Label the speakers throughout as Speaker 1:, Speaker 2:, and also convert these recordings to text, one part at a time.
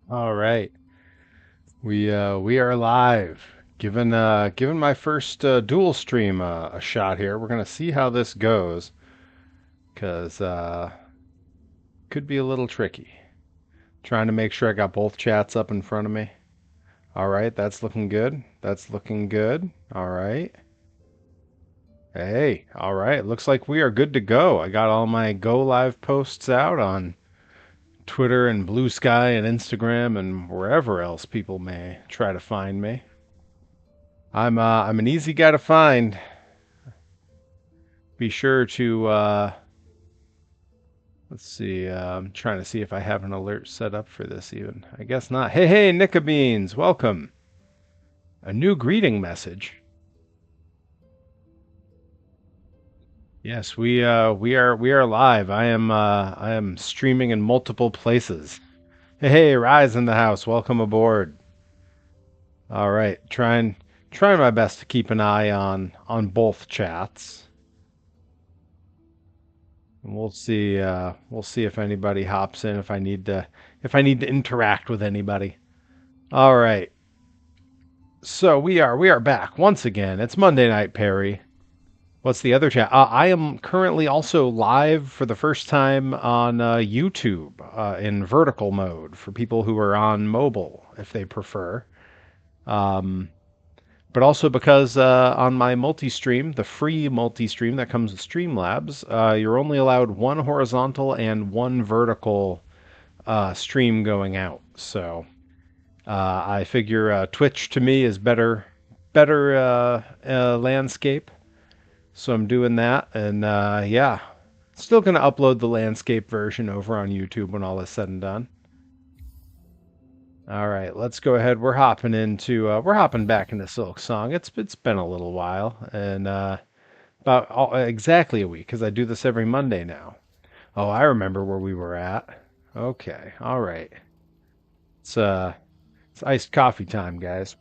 Speaker 1: All right. We are live. Given my first dual stream a shot here. We're gonna see how this goes, 'cause could be a little tricky. Trying to make sure I got both chats up in front of me. All right, that's looking good. That's looking good. All right. Hey, all right. Looks like we are good to go. I got all my go live posts out on Twitter and Blue Sky and Instagram and wherever else people may try to find me. I'm an easy guy to find. Be sure to let's see. I'm trying to see if I have an alert set up for this even. I guess not. Hey, Nicka Beans, welcome. A new greeting message. Yes, we are live. I am streaming in multiple places. Hey, Rise in the house. Welcome aboard. All right, trying my best to keep an eye on both chats. And we'll see if anybody hops in if I need to interact with anybody. All right. So we are back once again. It's Monday Night Perry. What's the other chat? I am currently also live for the first time on YouTube in vertical mode for people who are on mobile if they prefer. Um, but also because on my multi-stream, the free multi-stream that comes with Streamlabs, you're only allowed one horizontal and one vertical stream going out. So I figure Twitch to me is better landscape. So I'm doing that, and yeah, still gonna upload the landscape version over on YouTube when all is said and done. All right, let's go ahead. We're hopping back into Silksong. It's been a little while, and exactly a week because I do this every Monday now. Oh, I remember where we were at. Okay, all right. It's uh it's iced coffee time, guys.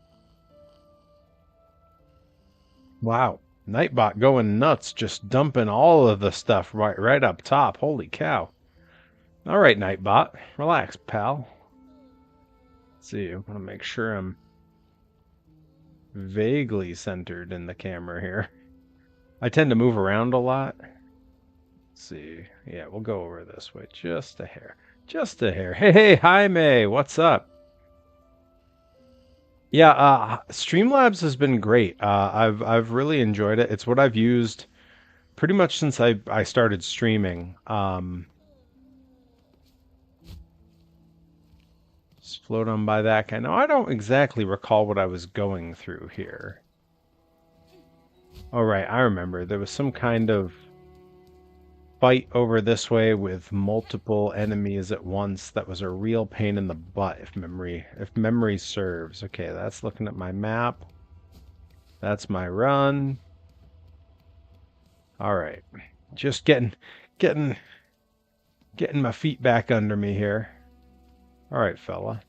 Speaker 1: Wow. Nightbot going nuts, just dumping all of the stuff right up top. Holy cow. All right, Nightbot. Relax, pal. Let's see, I want to make sure I'm vaguely centered in the camera here. I tend to move around a lot. Let's see. Yeah, we'll go over this way just a hair. Just a hair. Hey, Jaime, what's up? Yeah, Streamlabs has been great. I've really enjoyed it. It's what I've used pretty much since I started streaming. Just float on by that guy. Now, I don't exactly recall what I was going through here. Oh, right, I remember. There was some kind of fight over this way with multiple enemies at once. That was a real pain in the butt, if memory serves. Okay, that's looking at my map. That's my run. All right, just getting getting my feet back under me here. All right, fella.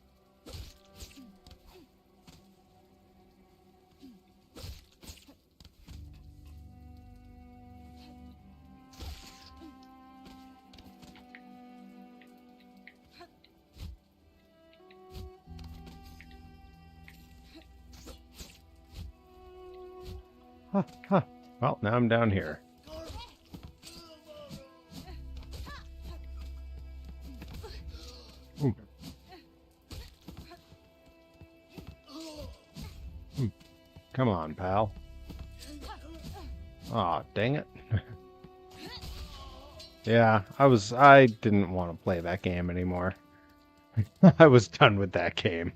Speaker 1: Huh, huh. Well, now I'm down here. Ooh. Ooh. Come on, pal. Aw, dang it. Yeah, I didn't want to play that game anymore. I was done with that game.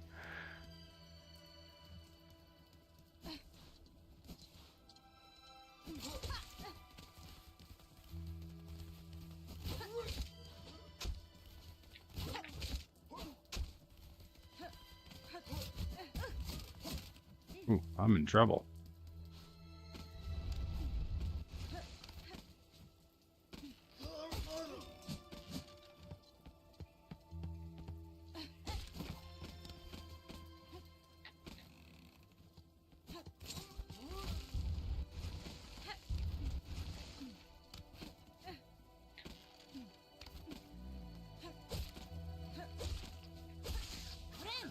Speaker 1: Ooh, I'm in trouble.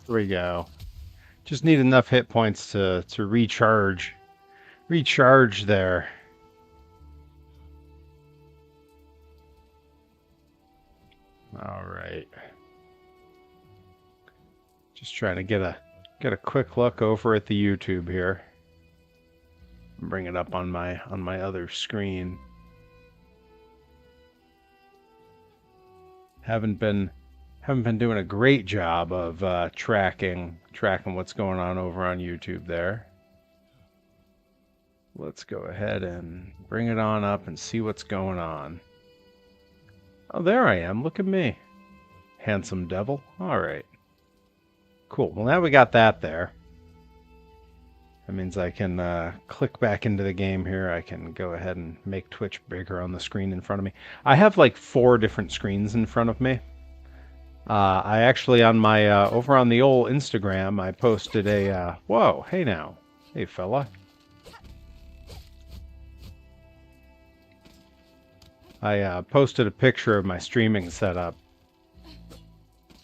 Speaker 1: Here we go. Just need enough hit points to recharge. Recharge there. All right. Just trying to get a quick look over at the YouTube here. Bring it up on my other screen. Haven't been doing a great job of tracking what's going on over on YouTube there. Let's go ahead and bring it on up and see what's going on. Oh, there I am. Look at me. Handsome devil. All right. Cool. Well, now we got that there. That means I can click back into the game here. I can go ahead and make Twitch bigger on the screen in front of me. I have like 4 different screens in front of me. I actually, on my over on the old Instagram, I posted a whoa, hey now, hey fella. I posted a picture of my streaming setup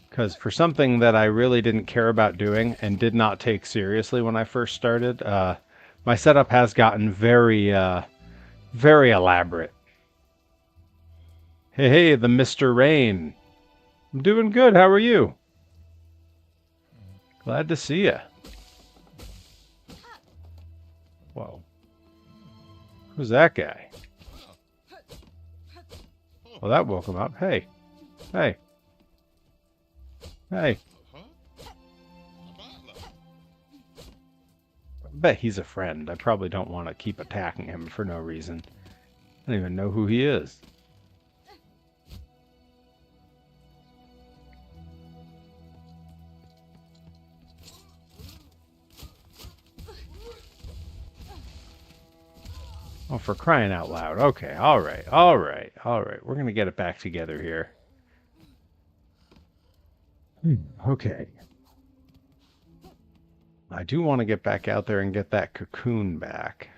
Speaker 1: because for something that I really didn't care about doing and did not take seriously when I first started, my setup has gotten very elaborate. Hey, the Mr. Rain. I'm doing good. How are you? Glad to see you. Whoa. Who's that guy? Well, that woke him up. Hey. Hey. Hey. I bet he's a friend. I probably don't want to keep attacking him for no reason. I don't even know who he is. Oh, for crying out loud. Okay, all right. We're going to get it back together here. Okay. I do want to get back out there and get that cocoon back.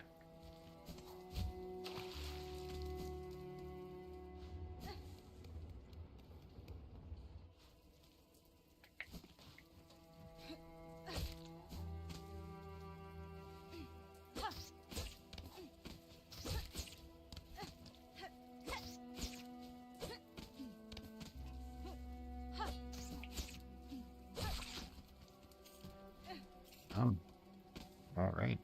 Speaker 1: Oh, all right.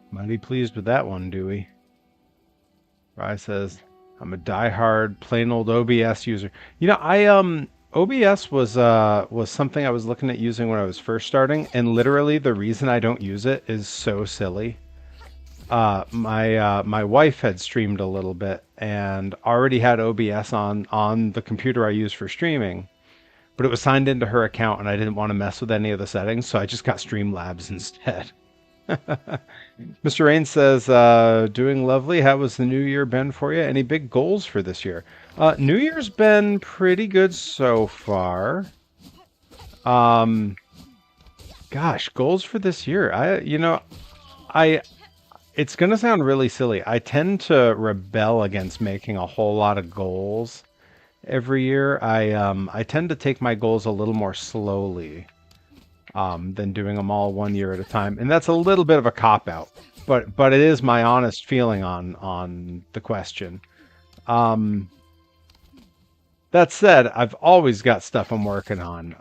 Speaker 1: Mighty pleased with that one, Dewey. Rye says, I'm a diehard plain old OBS user. You know, OBS was something I was looking at using when I was first starting, and literally the reason I don't use it is so silly. My wife had streamed a little bit and already had OBS on the computer I use for streaming, but it was signed into her account and I didn't want to mess with any of the settings, so I just got Streamlabs instead. Mr. Rain says, doing lovely. How was the new year been for you? Any big goals for this year? New Year's been pretty good so far. Gosh, goals for this year. It's going to sound really silly. I tend to rebel against making a whole lot of goals every year. I tend to take my goals a little more slowly than doing them all 1 year at a time. And that's a little bit of a cop-out, but it is my honest feeling on the question. That said, I've always got stuff I'm working on.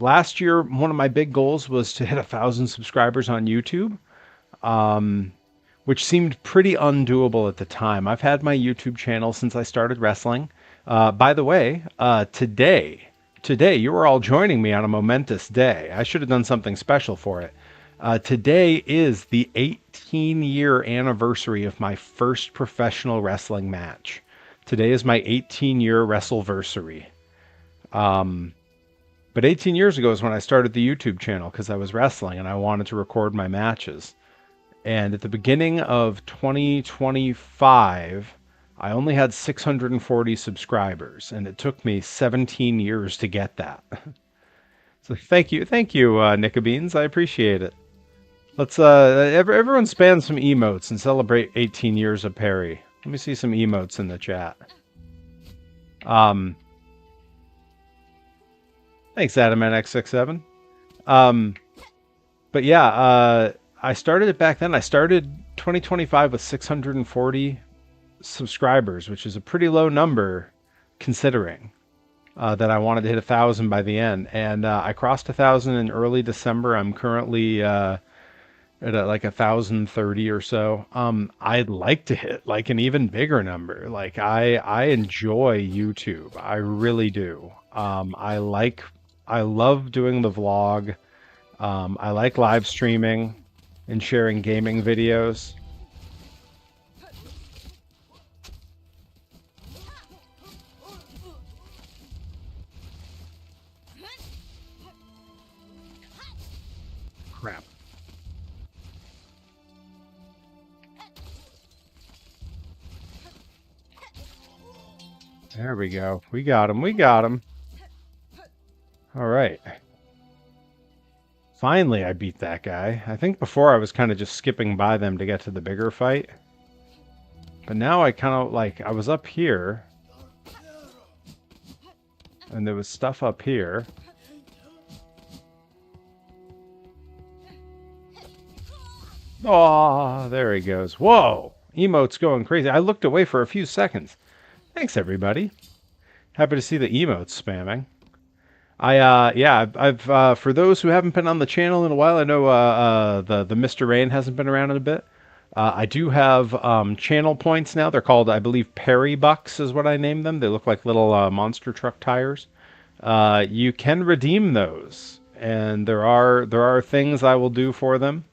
Speaker 1: Last year, one of my big goals was to hit 1,000 subscribers on YouTube. Which seemed pretty undoable at the time. I've had my YouTube channel since I started wrestling. By the way, today, you are all joining me on a momentous day. I should have done something special for it. Today is the 18-year anniversary of my first professional wrestling match. Today is my 18-year wrestleversary. But 18 years ago is when I started the YouTube channel because I was wrestling and I wanted to record my matches. And at the beginning of 2025, I only had 640 subscribers, and it took me 17 years to get that. So thank you, Nickabeans. I appreciate it. Let's everyone spam some emotes and celebrate 18 years of Perry. Let me see some emotes in the chat. Thanks, AdamNX67. But yeah, I started it back then. I started 2025 with 640 subscribers, which is a pretty low number considering that I wanted to hit 1,000 by the end. And I crossed 1,000 in early December. I'm currently at like 1,030 or so. I'd like to hit like an even bigger number. Like I enjoy YouTube. I really do. I love doing the vlog. I like live streaming and sharing gaming videos. Crap. There we go. We got him. We got him. All right. Finally, I beat that guy. I think before I was kind of just skipping by them to get to the bigger fight. But now I kind of like, I was up here. And there was stuff up here. Oh, there he goes. Whoa! Emote's going crazy. I looked away for a few seconds. Thanks, everybody. Happy to see the emotes spamming. I've for those who haven't been on the channel in a while, I know the Mr. Rain hasn't been around in a bit. I do have channel points now. They're called, I believe, Perry Bucks is what I named them. They look like little monster truck tires. You can redeem those, and there are things I will do for them.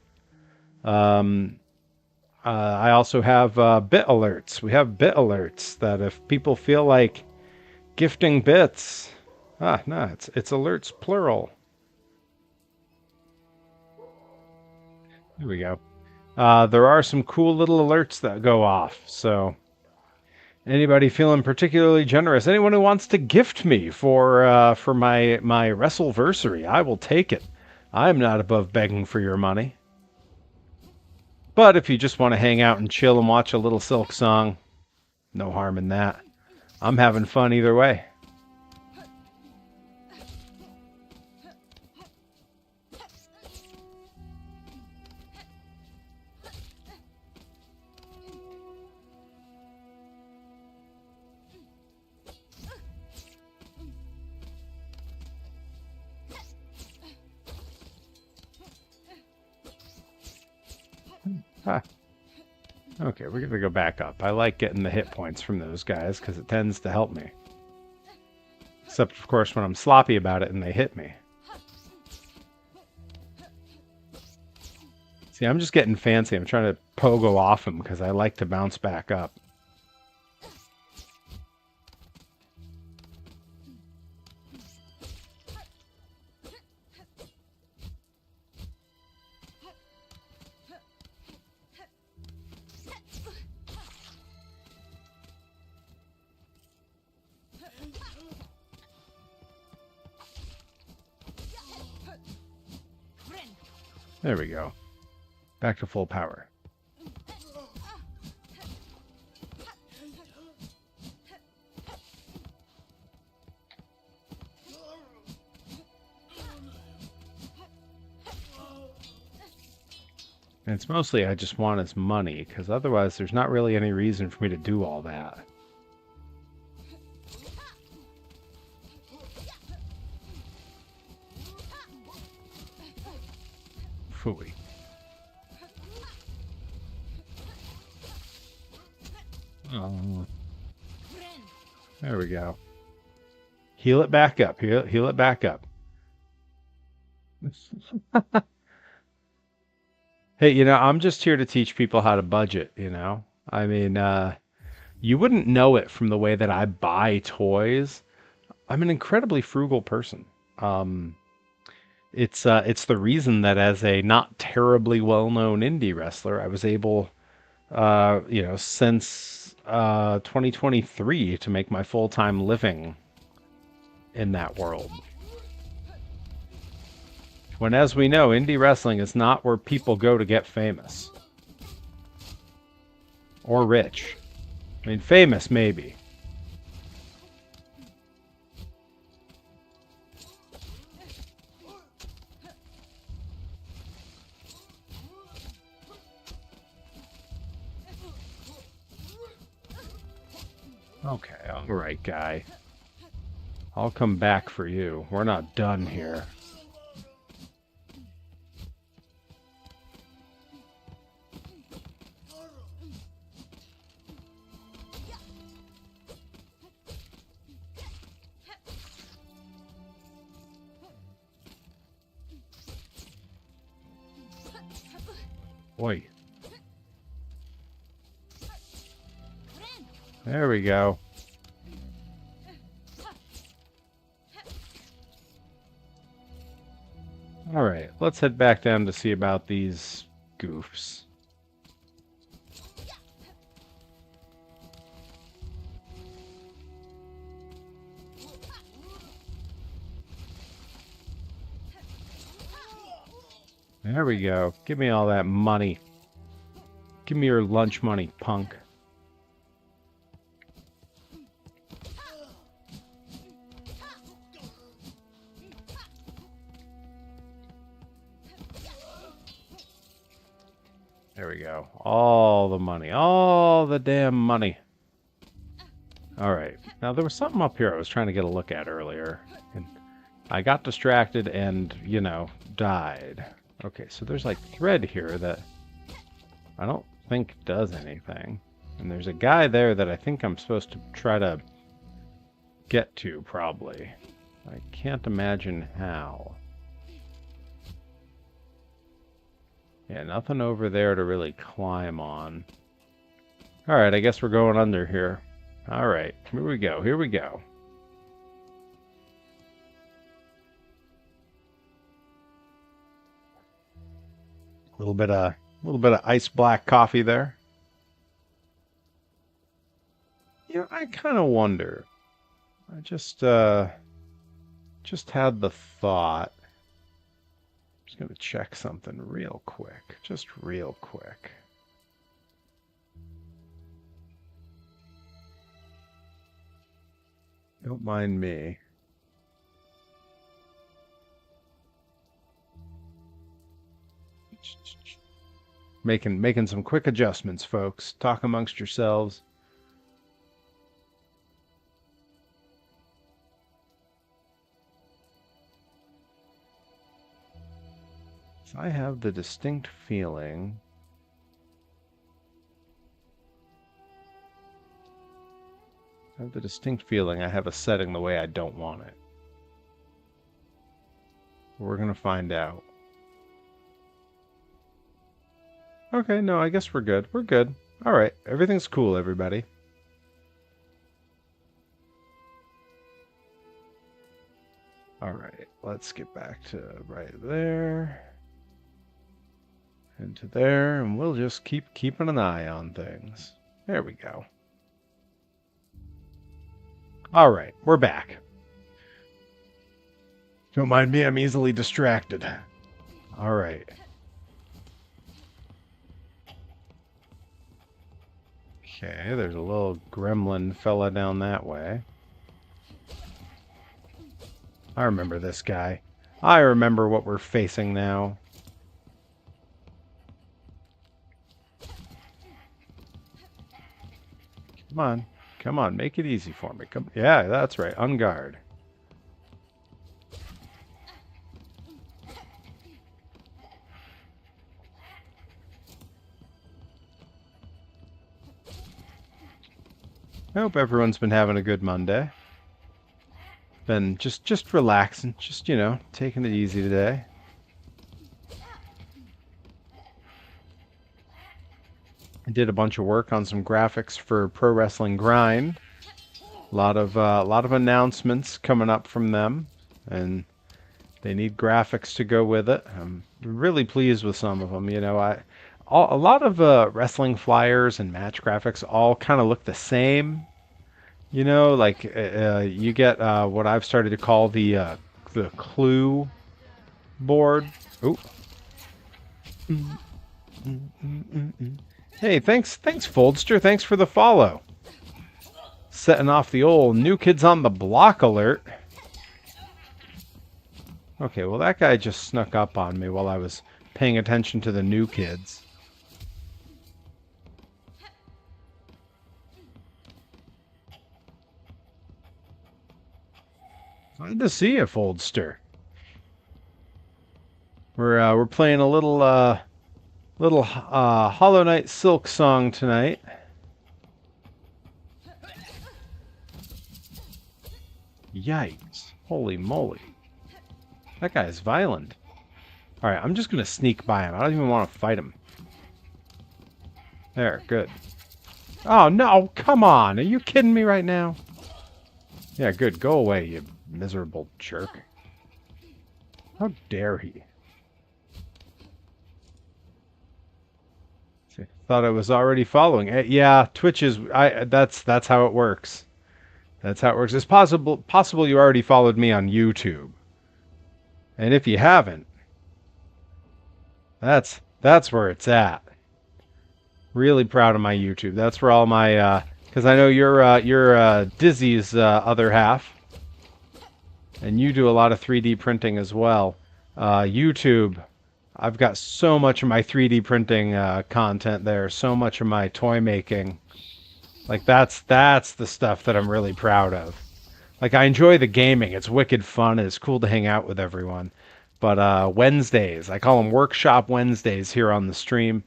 Speaker 1: I also have bit alerts. We have bit alerts that if people feel like gifting bits. Ah, no, it's alerts plural. Here we go. There are some cool little alerts that go off. So anybody feeling particularly generous, anyone who wants to gift me for my Wrestleversary, I will take it. I'm not above begging for your money. But if you just want to hang out and chill and watch a little Silksong, no harm in that. I'm having fun either way. Ah. Okay, we're going to go back up. I like getting the hit points from those guys because it tends to help me. Except, of course, when I'm sloppy about it and they hit me. See, I'm just getting fancy. I'm trying to pogo off them because I like to bounce back up. There we go. Back to full power. And it's mostly I just want his money, because otherwise there's not really any reason for me to do all that. Phooey. Oh. There we go. Heal it back up. Heal it back up. Hey, you know, I'm just here to teach people how to budget, you know? I mean, you wouldn't know it from the way that I buy toys. I'm an incredibly frugal person. It's the reason that as a not terribly well-known indie wrestler, I was able, you know, since 2023 to make my full-time living in that world. When, as we know, indie wrestling is not where people go to get famous. Or rich. I mean, famous, maybe. Okay, all right, guy. I'll come back for you. We're not done here. Oi. There we go. Alright, let's head back down to see about these goofs. There we go. Give me all that money. Give me your lunch money, punk. There we go. All the money. All the damn money. Alright. Now, there was something up here I was trying to get a look at earlier. And I got distracted and, you know, died. Okay, so there's like thread here that I don't think does anything. And there's a guy there that I think I'm supposed to try to get to, probably. I can't imagine how. Yeah, nothing over there to really climb on. Alright, I guess we're going under here. Alright, here we go, here we go. A little bit of ice black coffee there. You know, I kind of wonder. I just had the thought. I'm just gonna check something real quick, just real quick. Don't mind me. Making some quick adjustments, folks. Talk amongst yourselves. So I have the distinct feeling I have a setting the way I don't want it. We're gonna find out. Okay, no, I guess we're good. We're good. Alright, everything's cool, everybody. Alright, let's get back to right there. Into there, and we'll just keep keeping an eye on things. There we go. Alright, we're back. Don't mind me, I'm easily distracted. Alright. Okay, there's a little gremlin fella down that way. I remember this guy. I remember what we're facing now. Come on. Come on, make it easy for me. Come, yeah, that's right. On guard. I hope everyone's been having a good Monday. Been just relaxing, just, you know, taking it easy today. I did a bunch of work on some graphics for Pro Wrestling Grind. A lot of announcements coming up from them, and they need graphics to go with it. I'm really pleased with some of them. You know, a lot of wrestling flyers and match graphics all kind of look the same. You know, like you get what I've started to call the clue board. Ooh. Hey, thanks Foldster. Thanks for the follow. Setting off the old New Kids on the Block alert. Okay, well that guy just snuck up on me while I was paying attention to the new kids. Glad to see you, Foldster. We're playing a little Hollow Knight Silksong tonight. Yikes! Holy moly! That guy is violent. All right, I'm just gonna sneak by him. I don't even want to fight him. There, good. Oh no! Come on! Are you kidding me right now? Yeah, good. Go away, you miserable jerk. How dare he? Thought I was already following. Yeah, Twitch is. That's how it works. That's how it works. It's possible you already followed me on YouTube, and if you haven't, that's where it's at. Really proud of my YouTube. That's where all my because I know you're Dizzy's other half, and you do a lot of 3D printing as well. YouTube. I've got so much of my 3D printing content there, so much of my toy making. Like that's the stuff that I'm really proud of. Like I enjoy the gaming. It's wicked fun and it's cool to hang out with everyone. But Wednesdays, I call them workshop Wednesdays here on the stream.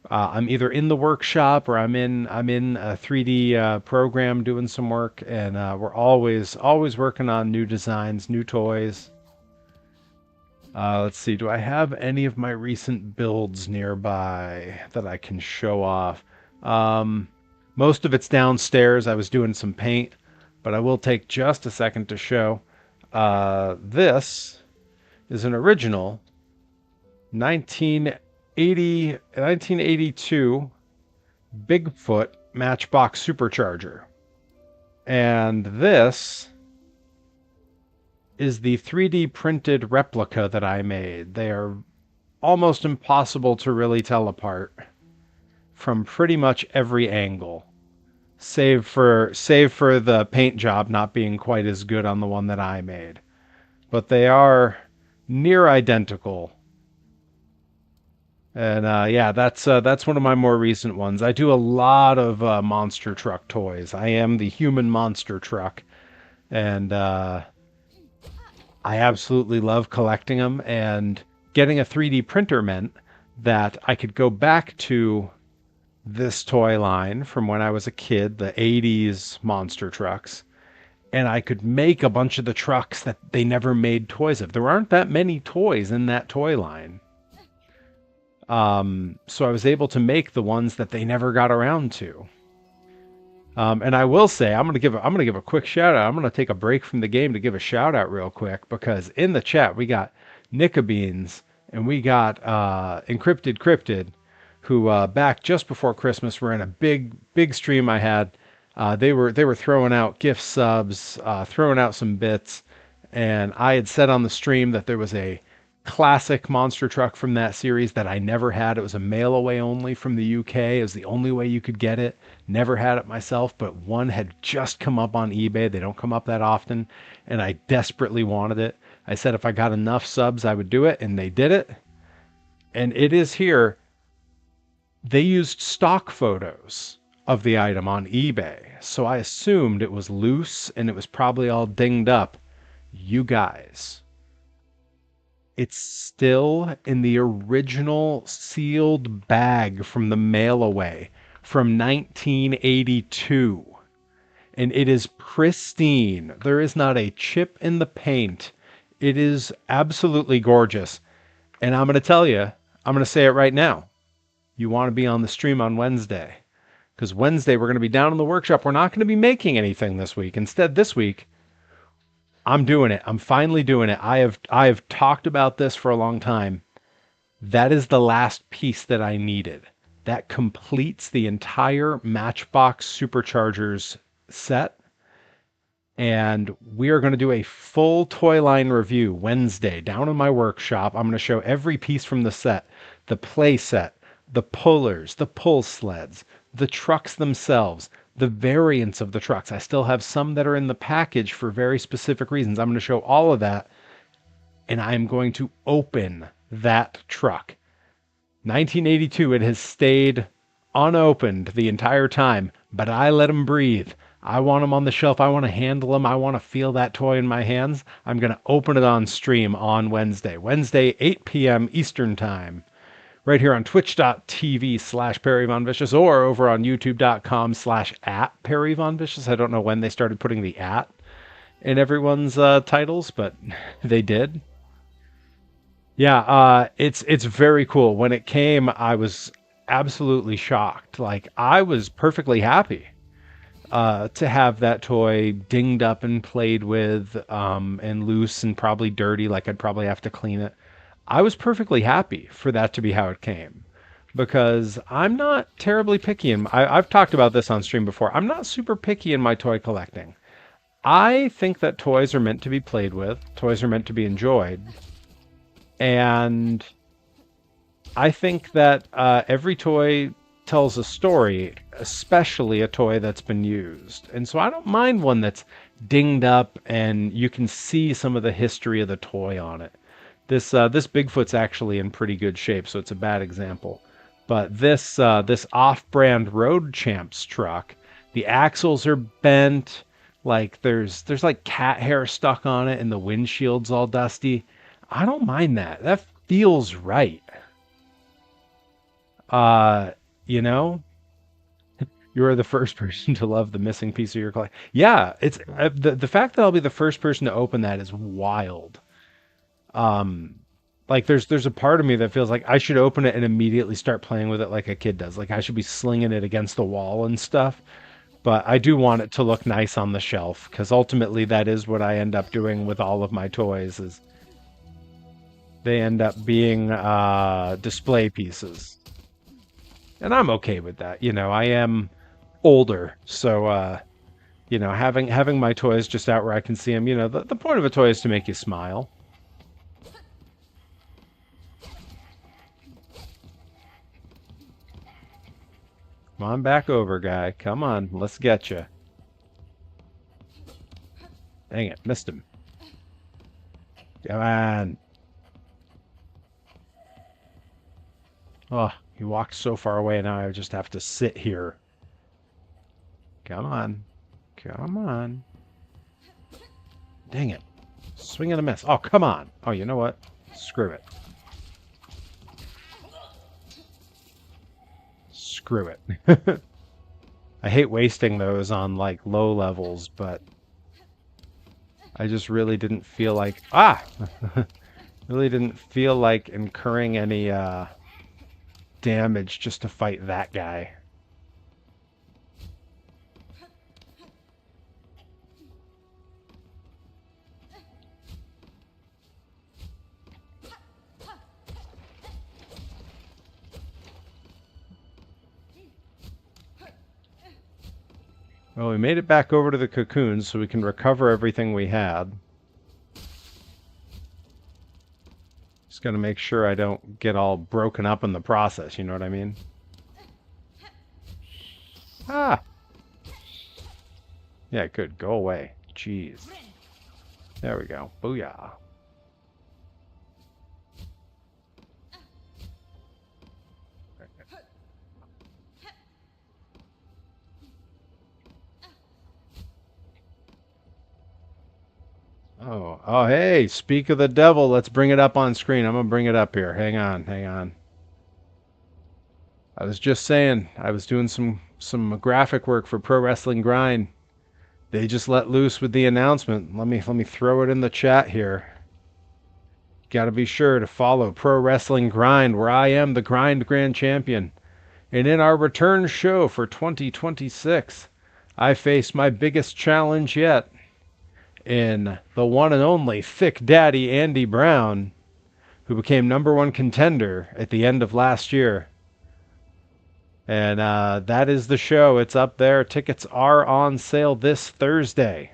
Speaker 1: I'm either in the workshop or I'm in a 3D program doing some work, and we're always working on new designs, new toys. Let's see, do I have any of my recent builds nearby that I can show off? Most of it's downstairs. I was doing some paint, but I will take just a second to show. This is an original 1982 Bigfoot Matchbox Supercharger. And this is the 3D printed replica that I made. They are almost impossible to really tell apart from pretty much every angle, save for the paint job not being quite as good on the one that I made. But they are near identical. And yeah, that's one of my more recent ones. I do a lot of monster truck toys. I am the human monster truck, and I absolutely love collecting them, and getting a 3D printer meant that I could go back to this toy line from when I was a kid, the 80s monster trucks, and I could make a bunch of the trucks that they never made toys of. There aren't that many toys in that toy line. So I was able to make the ones that they never got around to. And I will say, I'm gonna give a quick shout out. I'm gonna take a break from the game to give a shout out real quick, because in the chat we got Nickabeans and we got Encrypted Cryptid, who back just before Christmas were in a big stream I had. They were throwing out gift subs, throwing out some bits, and I had said on the stream that there was a classic monster truck from that series that I never had. It was a mail away only from the UK. It was the only way you could get it. Never had it myself, but one had just come up on eBay. They don't come up that often, and I desperately wanted it. I said if I got enough subs, I would do it, and they did it. And it is here. They used stock photos of the item on eBay, so I assumed it was loose and it was probably all dinged up. You guys, it's still in the original sealed bag from the mail away from 1982. And it is pristine. There is not a chip in the paint. It is absolutely gorgeous. And I'm going to tell you, I'm going to say it right now. You want to be on the stream on Wednesday. Because Wednesday we're going to be down in the workshop. We're not going to be making anything this week. Instead, this week, I'm doing it. I'm finally doing it. I have talked about this for a long time. That is the last piece that I needed. That completes the entire Matchbox Superchargers set. And we are going to do a full toy line review Wednesday down in my workshop. I'm going to show every piece from the set, the play set, the pullers, the pull sleds, the trucks themselves, the variants of the trucks. I still have some that are in the package for very specific reasons. I'm going to show all of that, and I'm going to open that truck. 1982, it has stayed unopened the entire time, but I let him breathe. I want him on the shelf. I want to handle him. I want to feel that toy in my hands. I'm going to open it on stream on Wednesday, 8 p.m. Eastern Time, right here on twitch.tv/Perry Von Vicious or over on youtube.com/at Perry Von Vicious. I don't know when they started putting the at in everyone's titles, but they did. Yeah, it's very cool. When it came, I was absolutely shocked. Like I was perfectly happy to have that toy dinged up and played with, and loose and probably dirty. Like I'd probably have to clean it. I was perfectly happy for that to be how it came, because I'm not terribly picky. I've talked about this on stream before. I'm not super picky in my toy collecting. I think that toys are meant to be played with. Toys are meant to be enjoyed. And I think that every toy tells a story, especially a toy that's been used. And so I don't mind one that's dinged up and you can see some of the history of the toy on it. This Bigfoot's actually in pretty good shape, so it's a bad example. But this off-brand Road Champs truck, the axles are bent, like there's like cat hair stuck on it, and the windshield's all dusty. I don't mind that. That feels right. Uh, you know, you are the first person to love the missing piece of your collection. Yeah, it's the fact that I'll be the first person to open that is wild. Um, like there's a part of me that feels like I should open it and immediately start playing with it like a kid does. Like I should be slinging it against the wall and stuff. But I do want it to look nice on the shelf because ultimately that is what I end up doing with all of my toys is they end up being display pieces. And I'm okay with that. You know, I am older, so having my toys just out where I can see them, the point of a toy is to make you smile. Come on back over, guy. Come on, let's get you. Dang it, missed him. Come on. Oh, he walked so far away, now I just have to sit here. Come on. Come on. Dang it. Swing and a miss. Oh, come on. Oh, you know what? Screw it. Screw it. I hate wasting those on, like, low levels, but I just really didn't feel like... really didn't feel like incurring any, damage just to fight that guy. Well, we made it back over to the cocoons so we can recover everything we had. Just gotta make sure I don't get all broken up in the process, you know what I mean? Ah! Yeah, good. Go away. Jeez. There we go. Booyah. Oh, hey, speak of the devil. Let's bring it up on screen. I'm gonna bring it up here. Hang on, hang on. I was just saying, I was doing some graphic work for Pro Wrestling Grind. They just let loose with the announcement. Let me throw it in the chat here. Got to be sure to follow Pro Wrestling Grind, where I am the Grind Grand Champion. And in our return show for 2026, I face my biggest challenge yet in the one and only Thick Daddy Andy Brown, who became #1 contender at the end of last year. And that is the show. It's up there. Tickets are on sale this Thursday.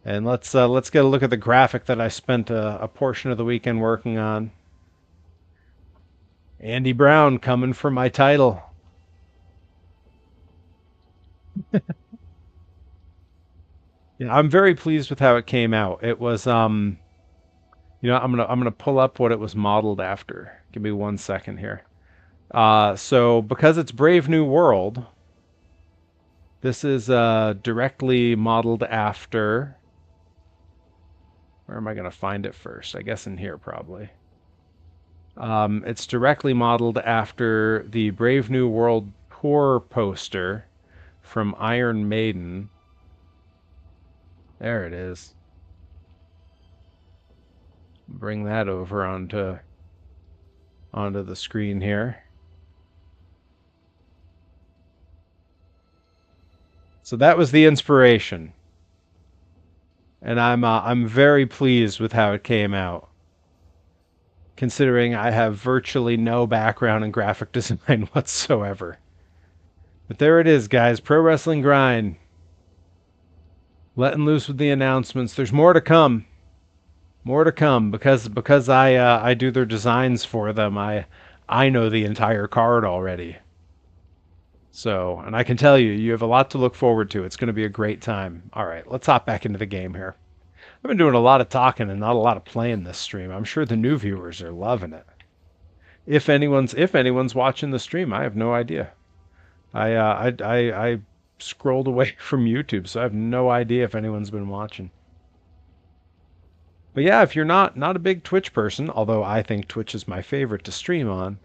Speaker 1: And let's get a look at the graphic that I spent a portion of the weekend working on. Andy Brown coming for my title. Yeah, I'm very pleased with how it came out. It was I'm gonna pull up what it was modeled after. Give me 1 second here. So because it's Brave New World, this is directly modeled after. Where am I gonna find it first? I guess in here probably. It's directly modeled after the Brave New World tour poster from Iron Maiden. There it is. Bring that over onto the screen here. So that was the inspiration, and I'm very pleased with how it came out, considering I have virtually no background in graphic design whatsoever. But there it is, guys. Pro Wrestling Grind. Letting loose with the announcements. There's more to come. More to come because I do their designs for them. I know the entire card already. So, and I can tell you, you have a lot to look forward to. It's going to be a great time. All right, let's hop back into the game here. I've been doing a lot of talking and not a lot of playing this stream. I'm sure the new viewers are loving it. If anyone's watching the stream, I have no idea. I scrolled away from YouTube, so I have no idea if anyone's been watching. But yeah, if you're not a big Twitch person, although I think Twitch is my favorite to stream on,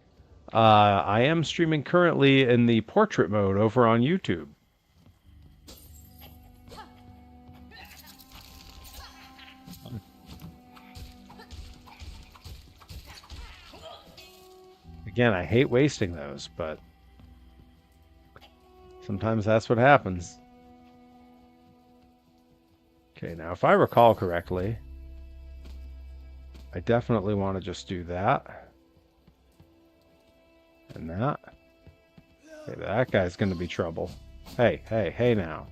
Speaker 1: I am streaming currently in the portrait mode over on YouTube. Again, I hate wasting those, but sometimes that's what happens. Okay, now if I recall correctly, I definitely want to just do that. And that. Okay, that guy's going to be trouble. Hey, hey, hey now.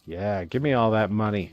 Speaker 1: Yeah, give me all that money.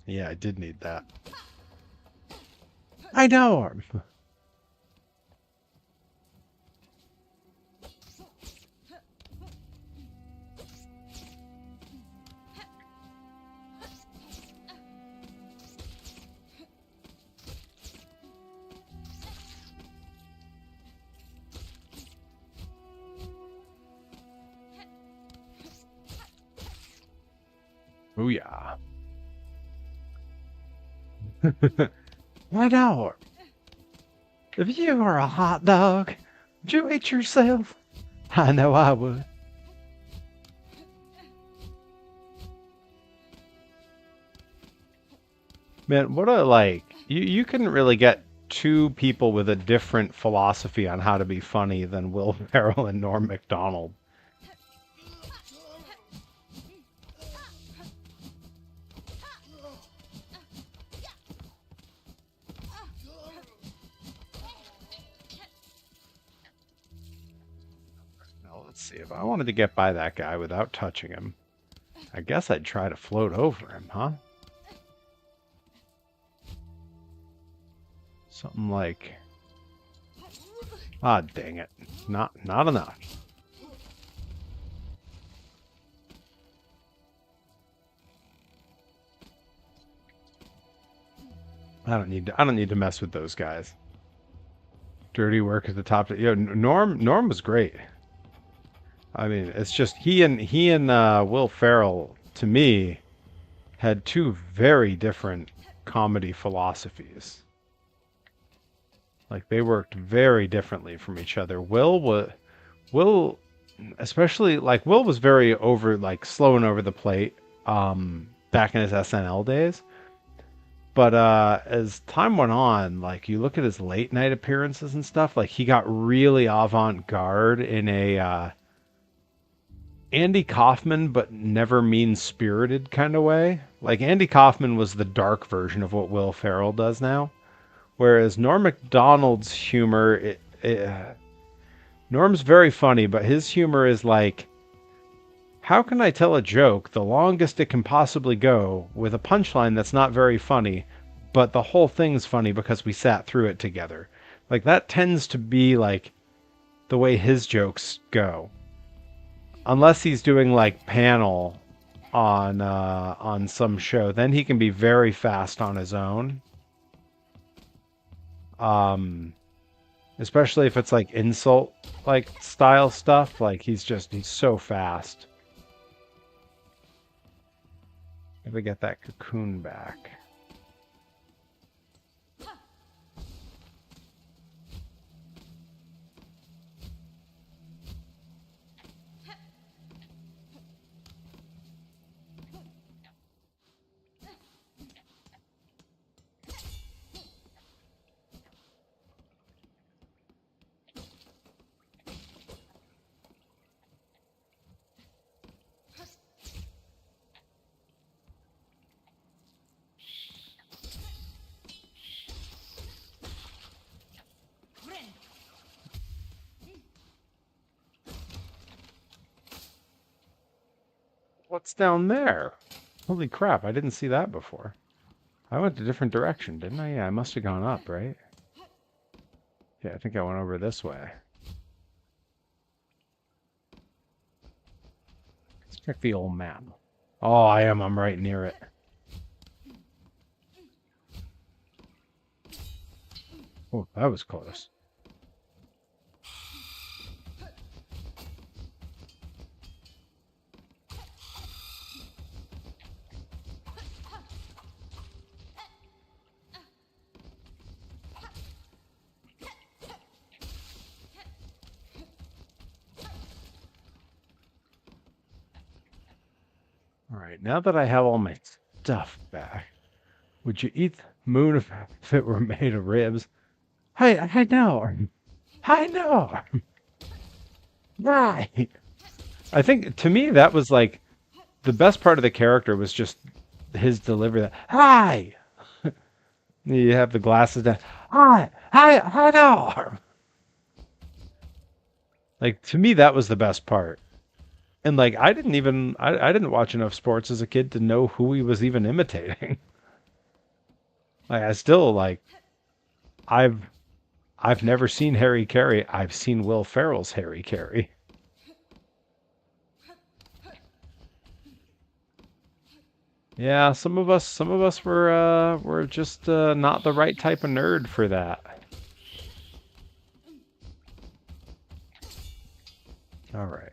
Speaker 1: Yeah, I did need that. I know. Oh yeah. I know. If you were a hot dog, would you eat yourself? I know I would. Man, what a you couldn't really get two people with a different philosophy on how to be funny than Will Ferrell and Norm Macdonald. Now let's see, if I wanted to get by that guy without touching him, I guess I'd try to float over him, huh? Something like, ah, dang it, not enough. I don't need to mess with those guys. Dirty work at the top. Yeah, Norm was great. I mean, it's just he and Will Ferrell, to me, had two very different comedy philosophies. Like they worked very differently from each other. Will especially like Will was very over like slow and over the plate back in his SNL days. But as time went on, like you look at his late night appearances and stuff, like he got really avant-garde in a Andy Kaufman but never mean-spirited kind of way. Like Andy Kaufman was the dark version of what Will Ferrell does now, whereas Norm Macdonald's humor, Norm's very funny, but his humor is like, how can I tell a joke the longest it can possibly go with a punchline that's not very funny, but the whole thing's funny because we sat through it together? Like that tends to be like the way his jokes go. Unless he's doing like panel on some show, then he can be very fast on his own. Um Especially if it's like insult like style stuff, like he's so fast. If we get that cocoon back. What's down there? Holy crap, I didn't see that before. I went a different direction, didn't I? Yeah, I must have gone up, right? Yeah, I think I went over this way. Let's check the old map. Oh, I'm right near it. Oh, that was close. All right, now that I have all my stuff back, would you eat the moon if it were made of ribs? I know. I know. Right. I think to me that was like the best part of the character was just his delivery. That, hi. You have the glasses down. I know. Like to me that was the best part. And like I didn't watch enough sports as a kid to know who he was even imitating. Like I still like I've I've never seen Harry Carey. I've seen Will Ferrell's Harry Carey. Yeah, some of us were just not the right type of nerd for that. All right.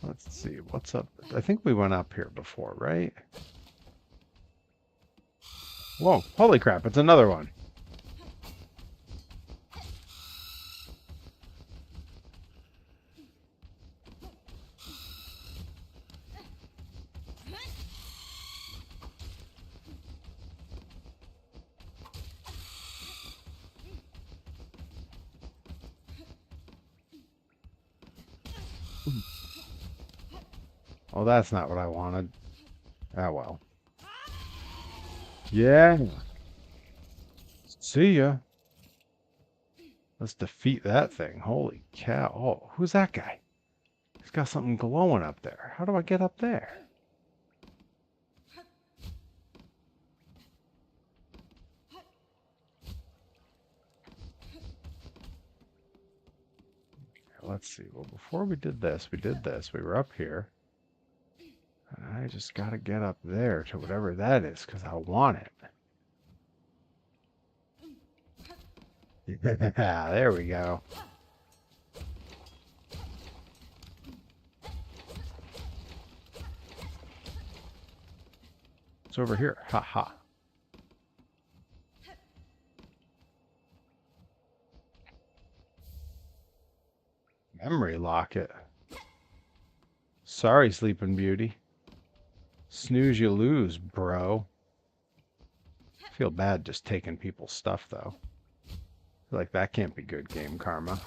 Speaker 1: Let's see what's up. I think we went up here before, right? Whoa, holy crap, it's another one. Oh, that's not what I wanted. Ah, well. Yeah. See ya. Let's defeat that thing. Holy cow. Oh, who's that guy? He's got something glowing up there. How do I get up there? Let's see. Well, before we did this. We were up here. And I just got to get up there to whatever that is because I want it. Yeah, there we go. It's over here. Ha ha. Memory locket. Sorry, Sleeping Beauty. Snooze you lose, bro. I feel bad just taking people's stuff, though. I feel like that can't be good game karma.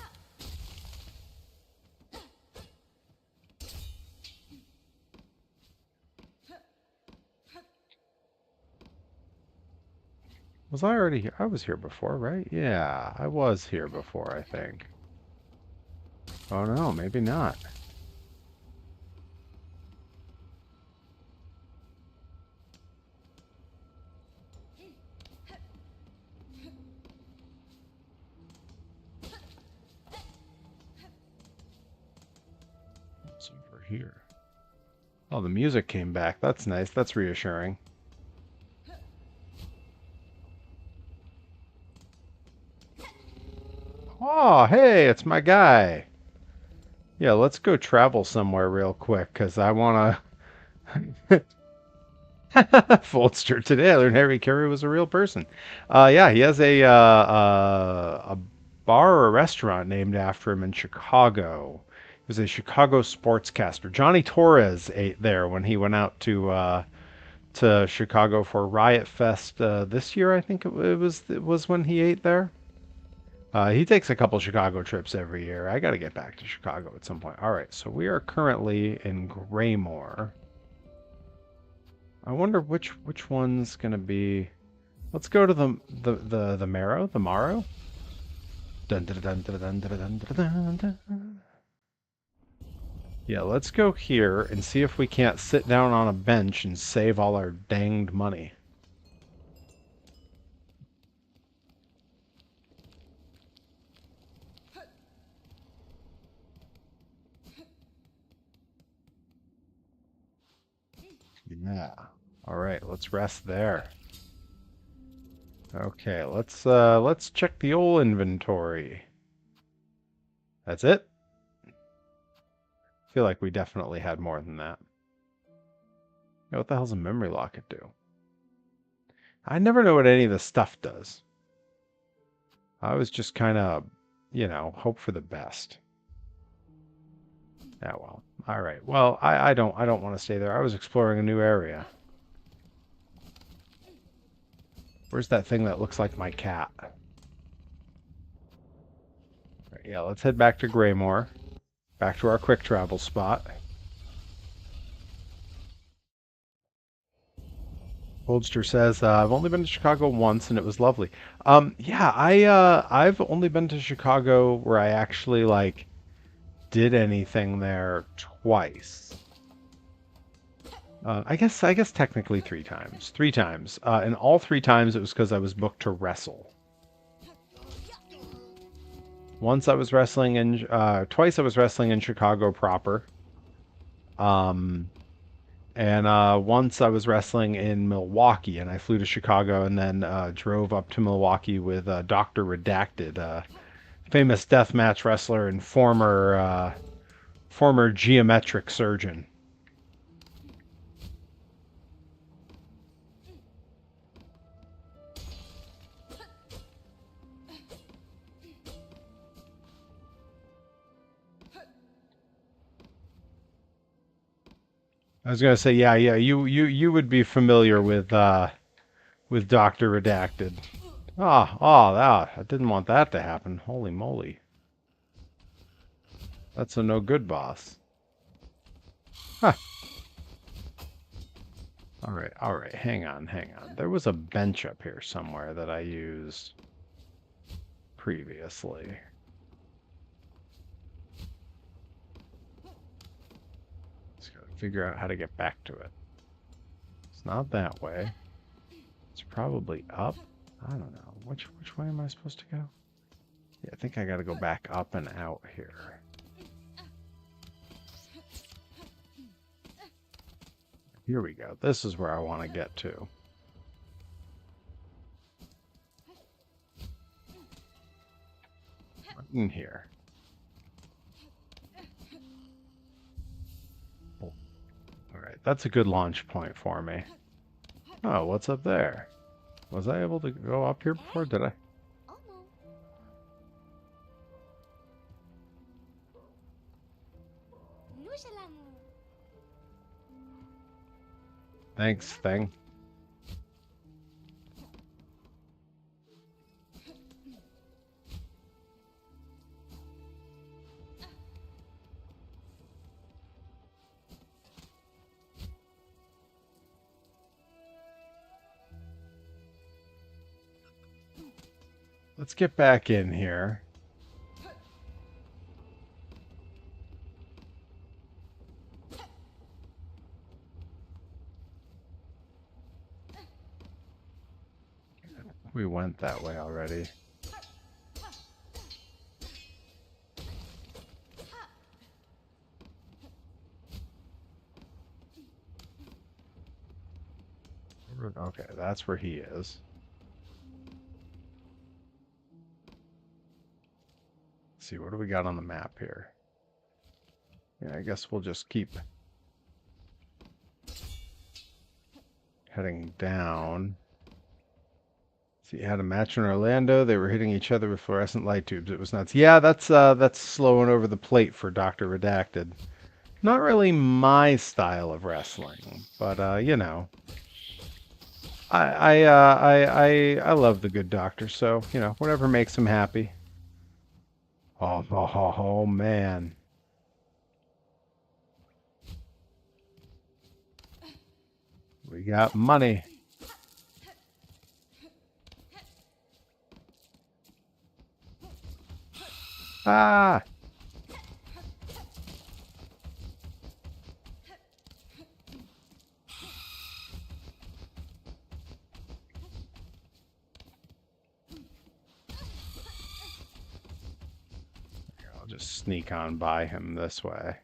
Speaker 1: Was I already here? I was here before, right? Yeah, I was here before, I think. Oh no, maybe not. What's over here? Oh, the music came back. That's nice. That's reassuring. Oh, hey, it's my guy. Yeah, let's go travel somewhere real quick, because I want to... Folster today. I learned Harry Carey was a real person. Yeah, he has a bar or a restaurant named after him in Chicago. He was a Chicago sportscaster. Johnny Torres ate there when he went out to Chicago for Riot Fest this year. I think it was when he ate there. He takes a couple Chicago trips every year. I got to get back to Chicago at some point. All right, so we are currently in Graymore. I wonder which one's gonna be. Let's go to the Marrow, the Morrow. Dun, dun, dun, dun, dun, dun, dun, dun, dun, dun. Yeah, let's go here and see if we can't sit down on a bench and save all our danged money. Yeah. All right, let's rest there. Okay, let's check the old inventory. That's it? I feel like we definitely had more than that. Yeah, what the hell's a memory locket do? I never know what any of this stuff does. I was just kind of, hope for the best. Yeah, well, all right. Well, I don't want to stay there. I was exploring a new area. Where's that thing that looks like my cat? Right, yeah, let's head back to Graymore. Back to our quick travel spot. Oldster says, I've only been to Chicago once and it was lovely. Yeah, I've only been to Chicago where I actually like did anything there twice. I guess technically 3 times. 3 times. And all 3 times it was because I was booked to wrestle. Once I was wrestling in, twice I was wrestling in Chicago proper. And once I was wrestling in Milwaukee, and I flew to Chicago and then drove up to Milwaukee with Dr. Redacted, famous deathmatch wrestler and former geometric surgeon. I was gonna say, yeah, you would be familiar with Dr. Redacted. I didn't want that to happen. Holy moly. That's a no good boss. Huh. Alright, hang on. There was a bench up here somewhere that I used previously. Just gotta figure out how to get back to it. It's not that way. It's probably up. I don't know. Which way am I supposed to go? Yeah, I think I gotta go back up and out here. Here we go. This is where I want to get to. Right in here. Oh. Alright, that's a good launch point for me. Oh, what's up there? Was I able to go up here before? Did I? Thanks, thing. Let's get back in here. We went that way already. Okay, that's where he is. Let's see, what do we got on the map here? Yeah, I guess we'll just keep heading down. See, you had a match in Orlando. They were hitting each other with fluorescent light tubes. It was nuts. Yeah, that's slowing over the plate for Dr. Redacted. Not really my style of wrestling, but you know, I love the good doctor. So you know, whatever makes him happy. Oh man. We got money. Ah! I'll just sneak on by him this way.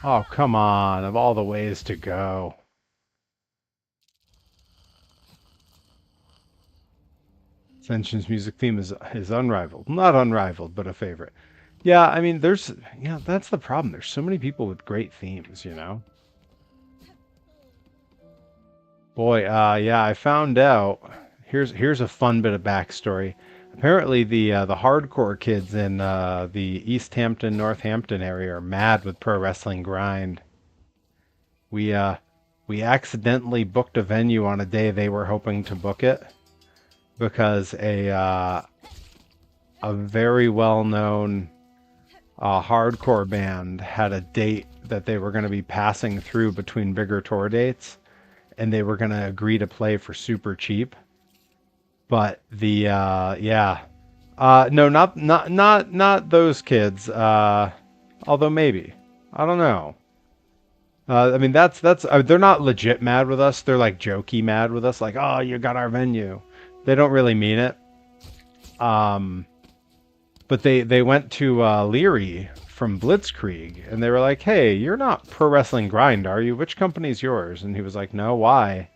Speaker 1: Oh, come on, of all the ways to go. Ascension's music theme is unrivaled. Not unrivaled, but a favorite. Yeah, I mean, that's the problem. There's so many people with great themes, you know? Boy, yeah, I found out. Here's a fun bit of backstory. Apparently, the hardcore kids in the East Hampton, Northampton area are mad with Pro Wrestling Grind. We accidentally booked a venue on a day they were hoping to book it because a very well-known hardcore band had a date that they were going to be passing through between bigger tour dates. and they were gonna agree to play for super cheap. But the yeah, no, not those kids. Although maybe, I don't know. I mean, that's they're not legit mad with us. They're like jokey mad with us, like, oh, you got our venue. They don't really mean it. Um, but they went to Leary from Blitzkrieg, and they were like, hey, you're not Pro Wrestling Grind, are you? Which company's yours? And he was like, no, why?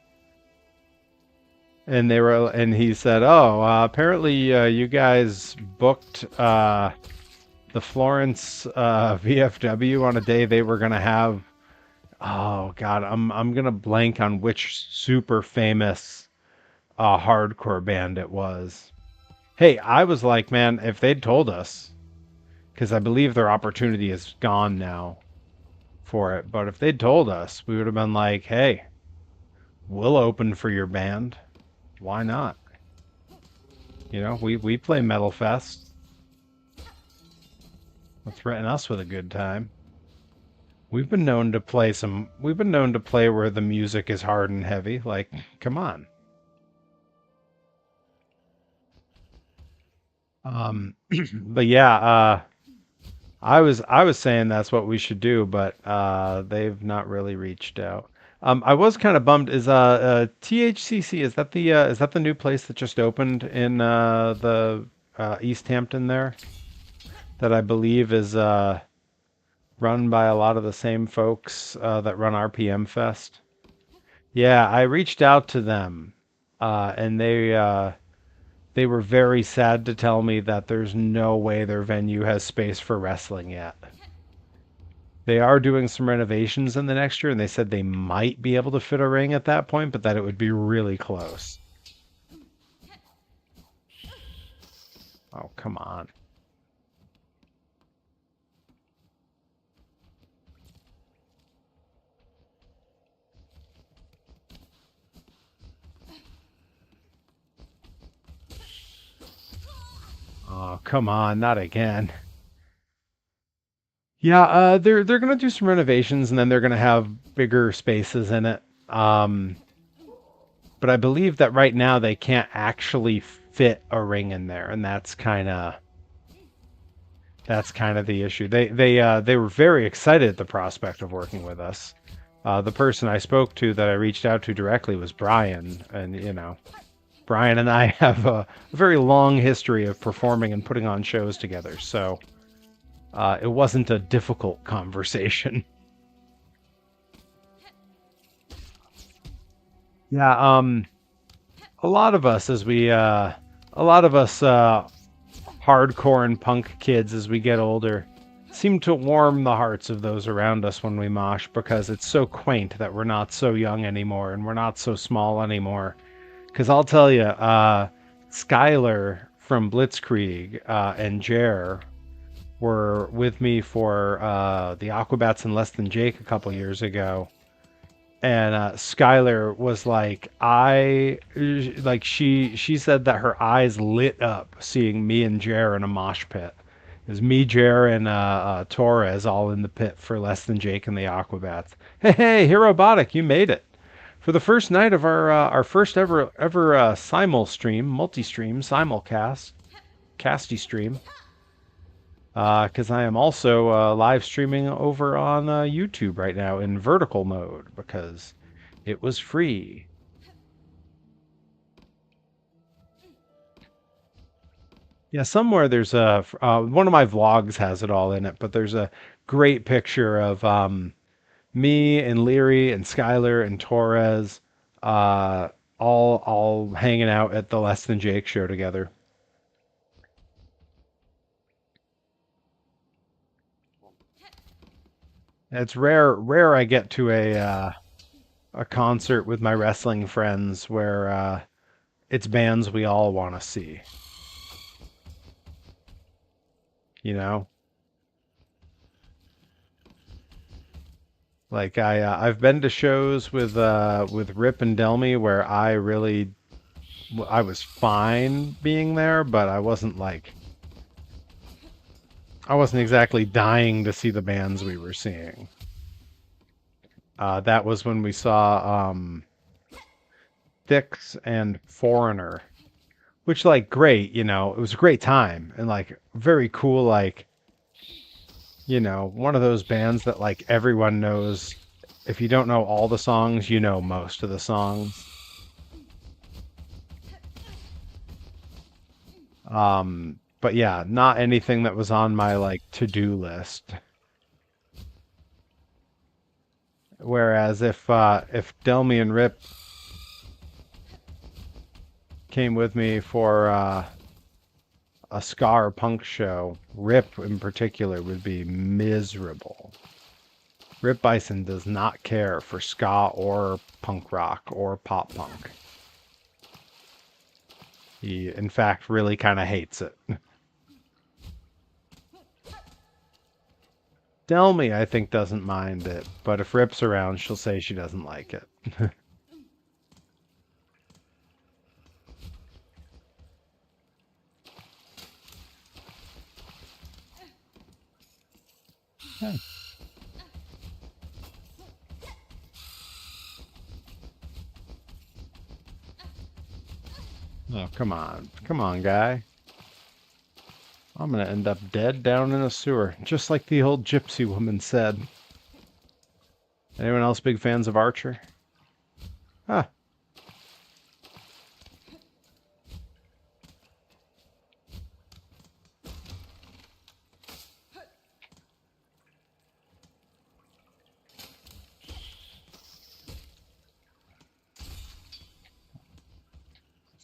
Speaker 1: And he said, oh, apparently you guys booked the Florence VFW on a day they were gonna have. Oh God, I'm gonna blank on which super famous hardcore band it was. Hey, I was like, man, if they'd told us, because I believe their opportunity is gone now for it. But if they'd told us, we would have been like, hey, we'll open for your band. Why not? You know, we play Metal Fest. Threaten us with a good time. We've been known to play some. We've been known to play where the music is hard and heavy. Like, come on. But yeah, I was saying that's what we should do, but they've not really reached out. I was kind of bummed. THCC, is that the new place that just opened in the East Hampton there? That I believe is run by a lot of the same folks that run RPM Fest. Yeah, I reached out to them, and they were very sad to tell me that there's no way their venue has space for wrestling yet. They are doing some renovations in the next year, and they said they might be able to fit a ring at that point, but that it would be really close. Oh, come on. Oh, come on, not again. Yeah, they're gonna do some renovations, and then they're gonna have bigger spaces in it. But I believe that right now they can't actually fit a ring in there, and that's kind of the issue. They were very excited at the prospect of working with us. The person I spoke to that I reached out to directly was Brian, and Brian and I have a very long history of performing and putting on shows together, so it wasn't a difficult conversation. Yeah, a lot of us as we a lot of us hardcore and punk kids as we get older seem to warm the hearts of those around us when we mosh because it's so quaint that we're not so young anymore and we're not so small anymore. Because I'll tell you, Skylar from Blitzkrieg and Jer were with me for the Aquabats and Less Than Jake a couple years ago, and Skylar was like, she said that her eyes lit up seeing me and Jer in a mosh pit. It was me, Jer, and Torres all in the pit for Less Than Jake and the Aquabats. Hey, hey, Herobotic, you made it for the first night of our first ever simul stream, multi stream, simulcast, casty stream. Because I am also live streaming over on YouTube right now in vertical mode because it was free. Yeah, somewhere there's one of my vlogs has it all in it, but there's a great picture of me and Leary and Skylar and Torres uh, all hanging out at the Less Than Jake show together. It's rare I get to a concert with my wrestling friends where it's bands we all want to see. You know, like I've been to shows with Rip and Delmy where I was fine being there, but I wasn't exactly dying to see the bands we were seeing. That was when we saw Styx and Foreigner, which like great, you know, it was a great time and like very cool, like, you know, one of those bands that like everyone knows. If you don't know all the songs, you know most of the songs. But yeah, not anything that was on my like to-do list. Whereas if Delmy and Rip came with me for a ska or punk show, Rip in particular would be miserable. Rip Bison does not care for ska or punk rock or pop punk. He, in fact, really kind of hates it. Delmy, I think, doesn't mind it, but if Rip's around, she'll say she doesn't like it. Oh, come on. Come on, guy. I'm gonna end up dead down in a sewer, just like the old gypsy woman said. Anyone else big fans of Archer? Ah,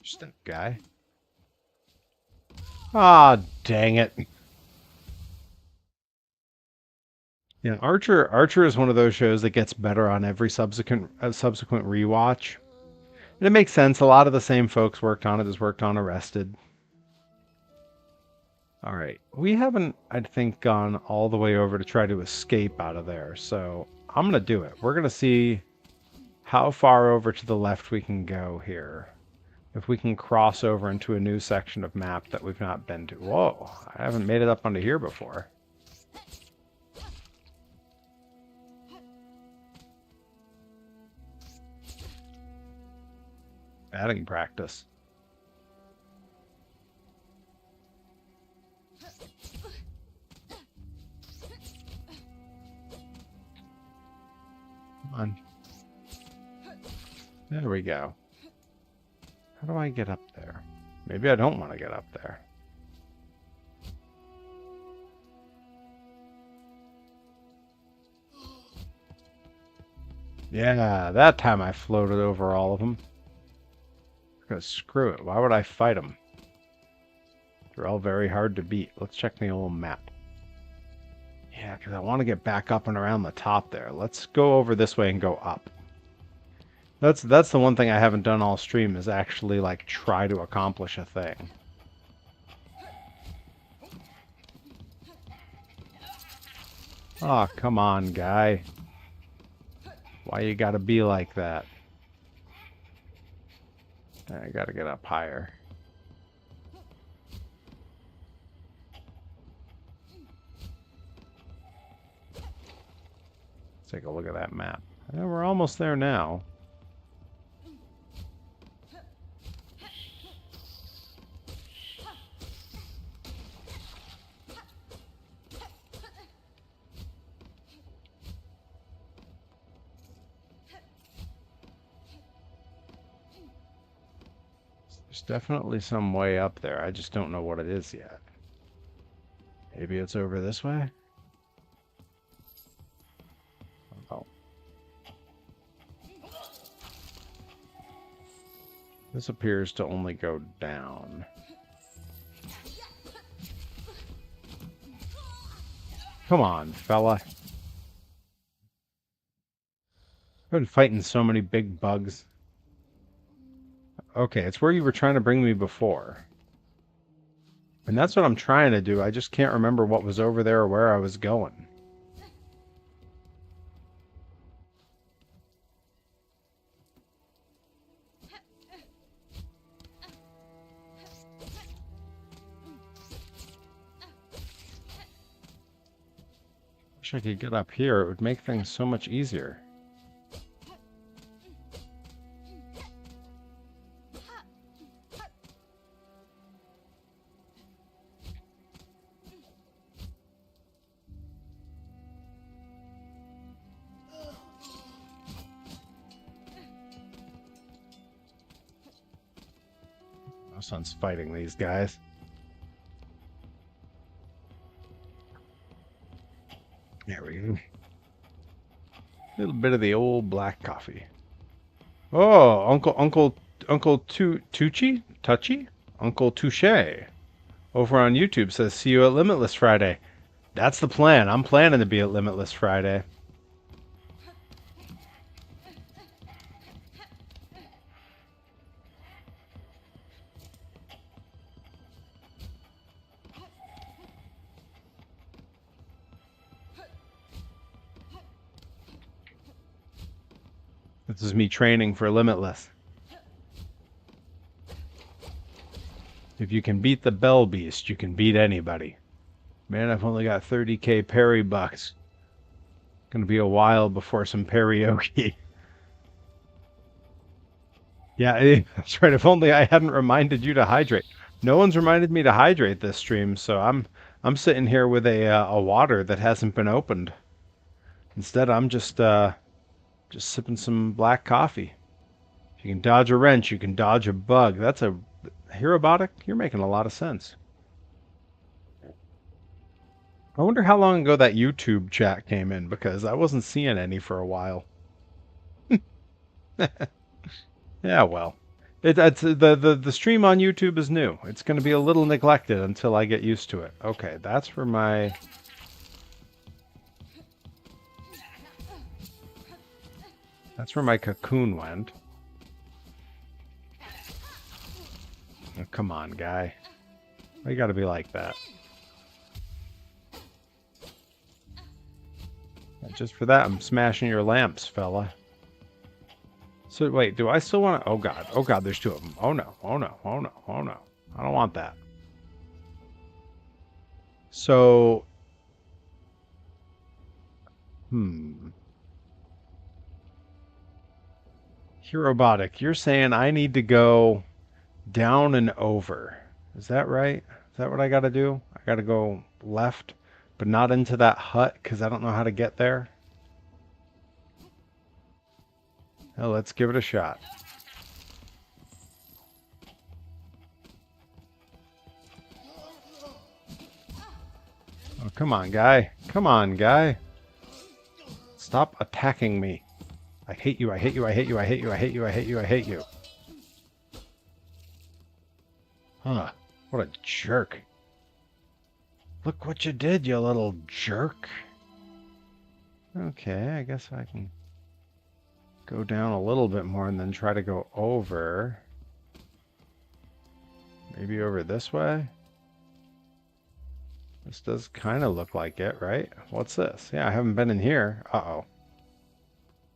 Speaker 1: step guy. Ah, dang it. Yeah, Archer is one of those shows that gets better on every subsequent rewatch. And it makes sense. A lot of the same folks worked on it as worked on Arrested. All right. We haven't, I think, gone all the way over to try to escape out of there. So I'm going to do it. We're going to see how far over to the left we can go here. If we can cross over into a new section of map that we've not been to. Whoa, I haven't made it up onto here before. Batting practice. Come on. There we go. How do I get up there? Maybe I don't want to get up there. Yeah, that time I floated over all of them. Because screw it. Why would I fight them? They're all very hard to beat. Let's check the old map. Yeah, because I want to get back up and around the top there. Let's go over this way and go up. That's the one thing I haven't done all stream is actually like try to accomplish a thing. Oh, come on, guy. Why you gotta be like that? I gotta get up higher. Let's take a look at that map. Yeah, we're almost there now. There's definitely some way up there. I just don't know what it is yet. Maybe it's over this way? Oh. This appears to only go down. Come on, fella. I've been fighting so many big bugs. Okay, it's where you were trying to bring me before. And that's what I'm trying to do. I just can't remember what was over there or where I was going. Wish I could get up here. It would make things so much easier. No sense fighting these guys. There we go. A little bit of the old black coffee. Oh, Uncle Tucci? Touchy? Uncle Touche over on YouTube says, see you at Limitless Friday. That's the plan. I'm planning to be at Limitless Friday. This is me training for Limitless. If you can beat the Bell Beast, you can beat anybody. Man, I've only got 30k parry bucks. Gonna be a while before some karaoke. Yeah, that's right. If only I hadn't reminded you to hydrate. No one's reminded me to hydrate this stream, so I'm sitting here with a water that hasn't been opened. Instead, I'm just sipping some black coffee. If you can dodge a wrench, you can dodge a bug. That's a Herobotic. You're making a lot of sense. I wonder how long ago that YouTube chat came in, because I wasn't seeing any for a while. Yeah, well, it's the stream on YouTube is new. It's going to be a little neglected until I get used to it. Okay, that's where my cocoon went. Oh, come on, guy. Why you got to be like that? Just for that, I'm smashing your lamps, fella. So, wait, do I still want to... Oh, God. Oh, God, there's two of them. Oh, no. Oh, no. Oh, no. Oh, no. I don't want that. So... Herobotic, you're saying I need to go down and over. Is that right? Is that what I got to do? I got to go left, but not into that hut because I don't know how to get there? Well, let's give it a shot. Oh, come on, guy. Come on, guy. Stop attacking me. I hate you, I hate you, I hate you, I hate you, I hate you, I hate you, I hate you. Huh. What a jerk. Look what you did, you little jerk. Okay, I guess I can go down a little bit more and then try to go over. Maybe over this way? This does kind of look like it, right? What's this? Yeah, I haven't been in here. Uh-oh.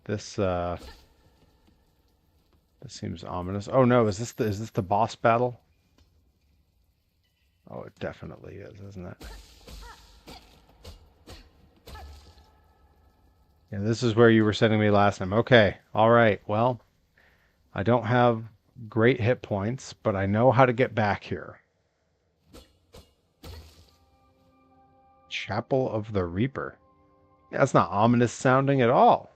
Speaker 1: This seems ominous. Oh no, is this the boss battle? Oh, it definitely is, isn't it? Yeah, this is where you were sending me last time. Okay, all right. Well, I don't have great hit points, but I know how to get back here. Chapel of the Reaper. Yeah, that's not ominous sounding at all.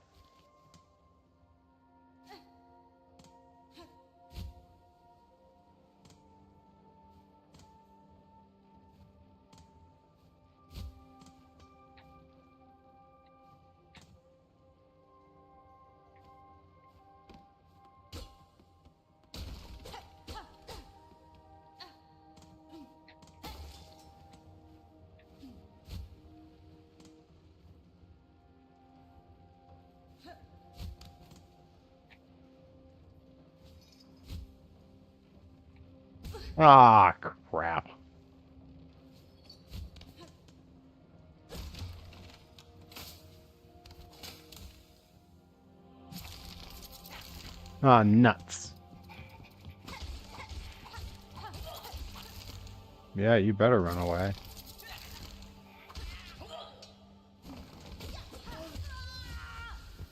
Speaker 1: Ah, crap. Ah, nuts. Yeah, you better run away.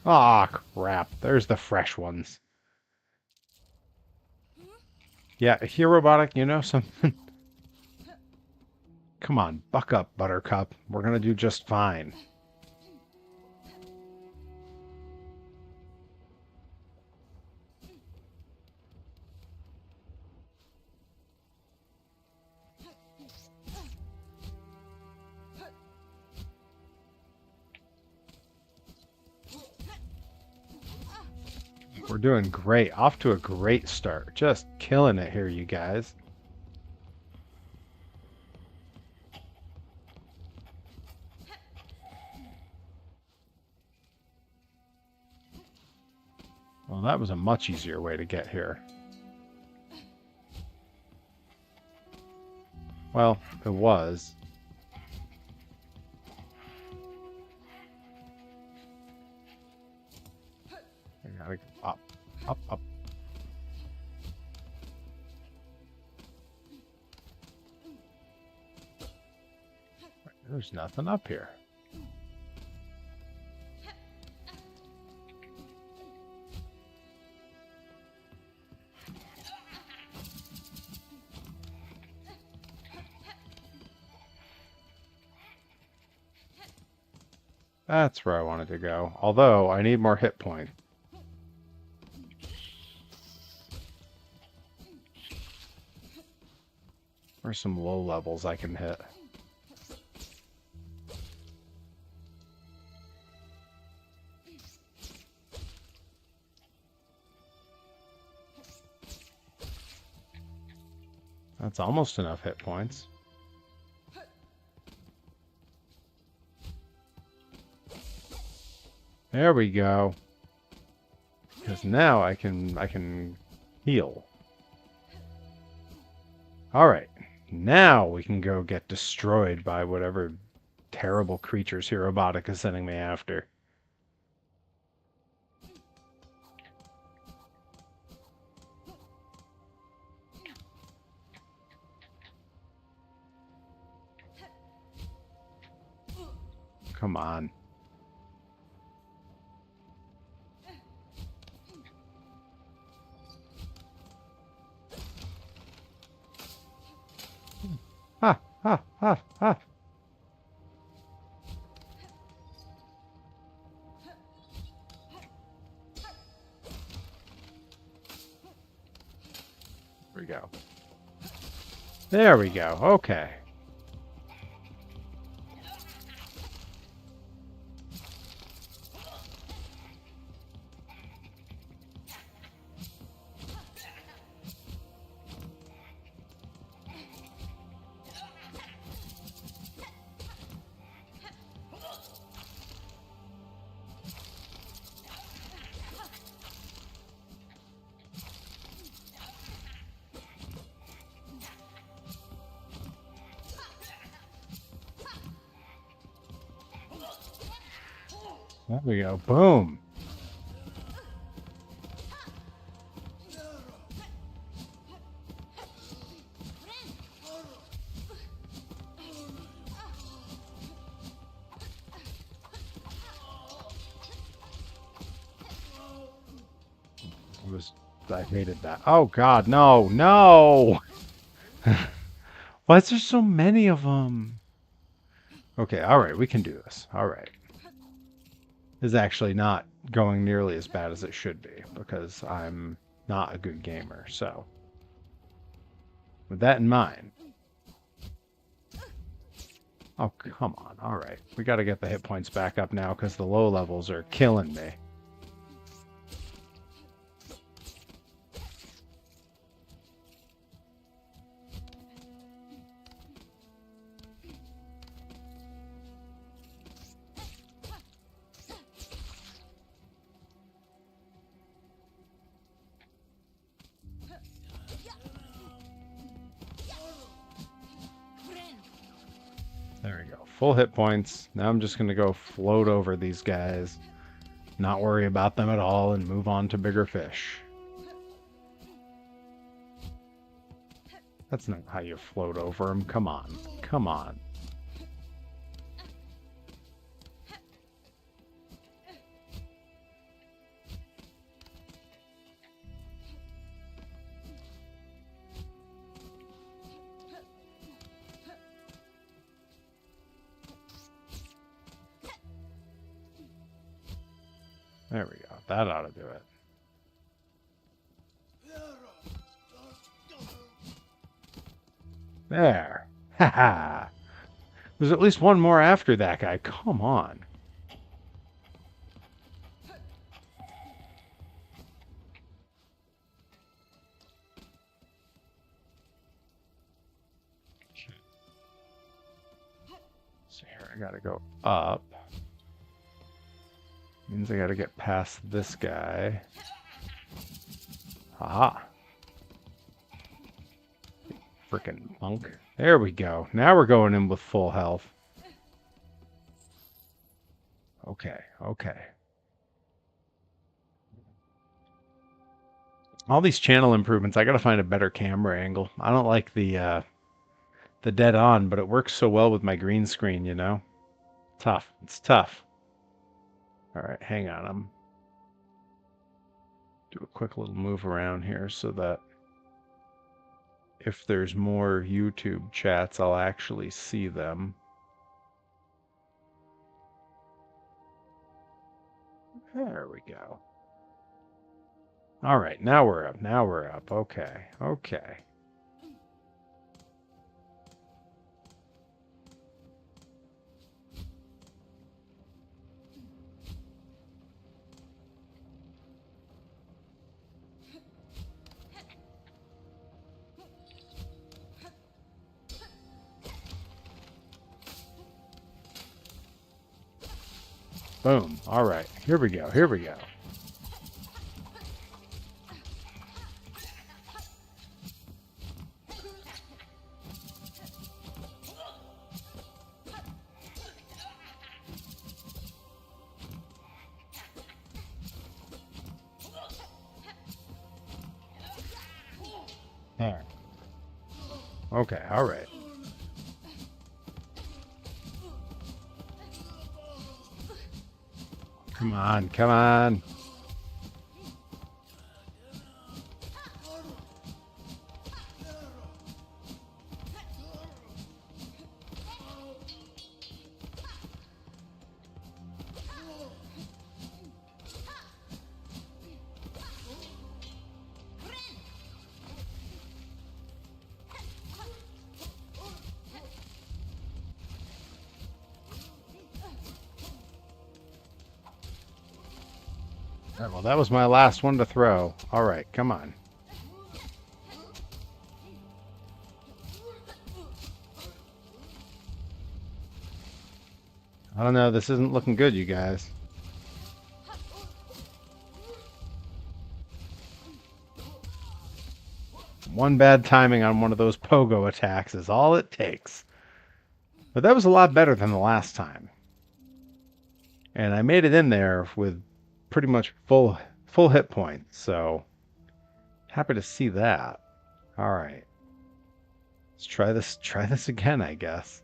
Speaker 1: Ah, crap. There's the fresh ones. Yeah, Herobotic, you know something? Come on, buck up, Buttercup. We're gonna do just fine. we're doing great. Off to a great start. Just killing it here, you guys. Well, that was a much easier way to get here. Well, it was. I gotta go up, up, up. There's nothing up here. That's where I wanted to go. Although, I need more hit points. Where's some low levels I can hit? That's almost enough hit points. There we go. Because now I can heal. All right. Now we can go get destroyed by whatever terrible creatures Robotic is sending me after. Come on. Ha, ha, ha, ha. There we go. There we go. Okay. There we go. Boom. I hated that. Oh God, no, no! Why is there so many of them? Okay, all right, we can do this. All right. This is actually not going nearly as bad as it should be because I'm not a good gamer. So, with that in mind. Oh, come on. All right. We got to get the hit points back up now because the low levels are killing me. There we go. Full hit points. Now I'm just going to go float over these guys, not worry about them at all, and move on to bigger fish. That's not how you float over them. Come on. Come on. There we go. That ought to do it. There. Haha. There's at least one more after that guy. Come on. So here I gotta go up. Means I gotta get past this guy. Aha. Frickin' punk. There we go. Now we're going in with full health. Okay, okay. All these channel improvements, I gotta find a better camera angle. I don't like the dead on, but it works so well with my green screen, you know? Tough. It's tough. Alright, hang on. I'm do a quick little move around here so that if there's more YouTube chats, I'll actually see them. There we go. All right, now we're up. Now we're up. Okay, okay. Boom. All right, here we go. Here we go. There. Okay, all right. Come on, come on. All right, well, that was my last one to throw. All right, come on. I don't know. This isn't looking good, you guys. One bad timing on one of those pogo attacks is all it takes. But that was a lot better than the last time. And I made it in there with pretty much full hit points, so happy to see that. All right. Let's try this again, I guess.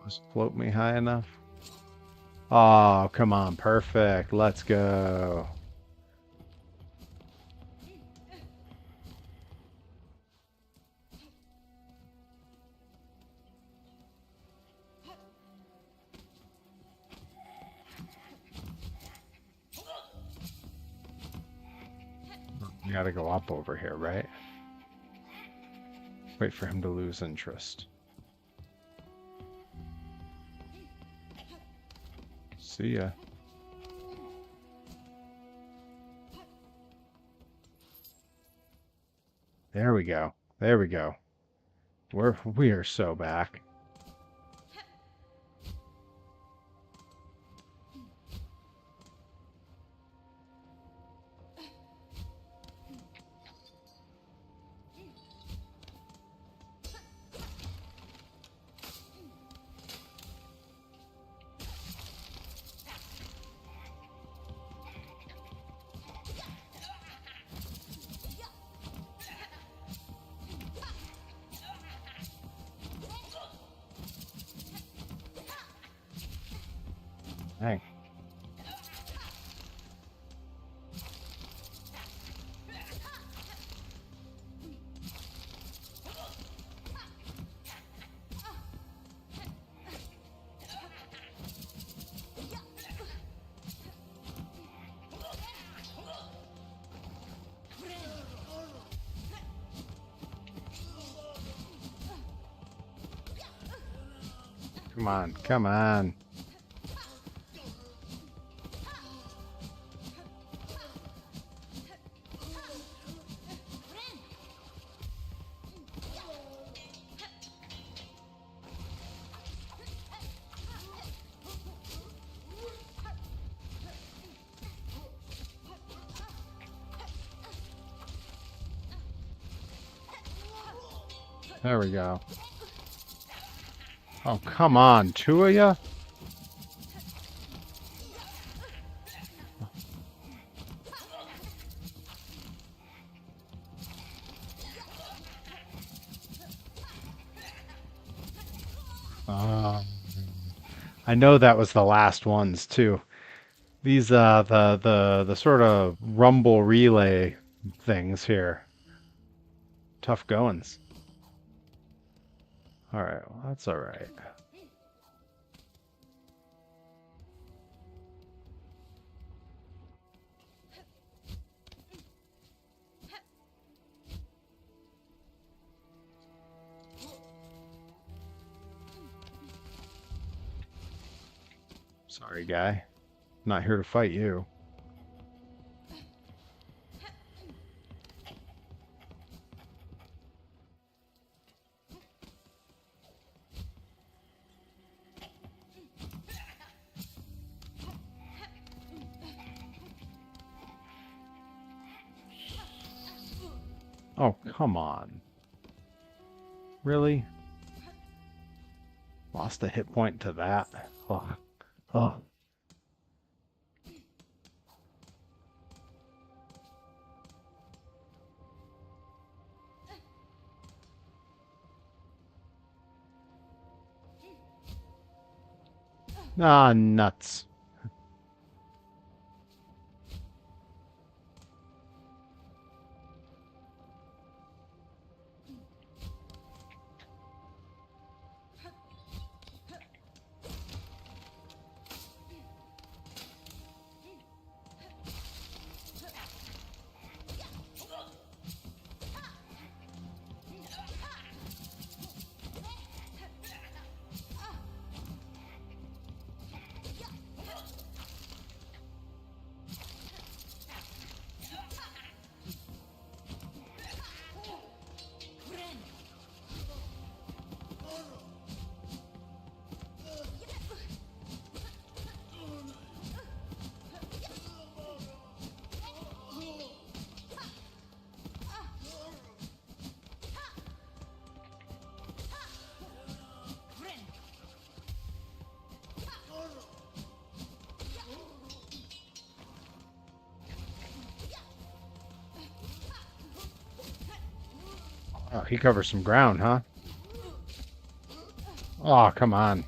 Speaker 1: Just float me high enough. Oh, come on. Perfect. Let's go. We gotta go up over here, right? Wait for him to lose interest. See ya. There we go. There we go. We are so back. Come on, come on. There we go. Oh, come on. Two of ya? I know that was the last ones, too. These, the sort of rumble relay things here. Tough goings. Alright, well, that's alright. Sorry, guy. Not here to fight you. Oh, come on. Really? Lost a hit point to that. Oh. Oh. Ah, nuts. Oh, he covers some ground, huh? Oh, come on.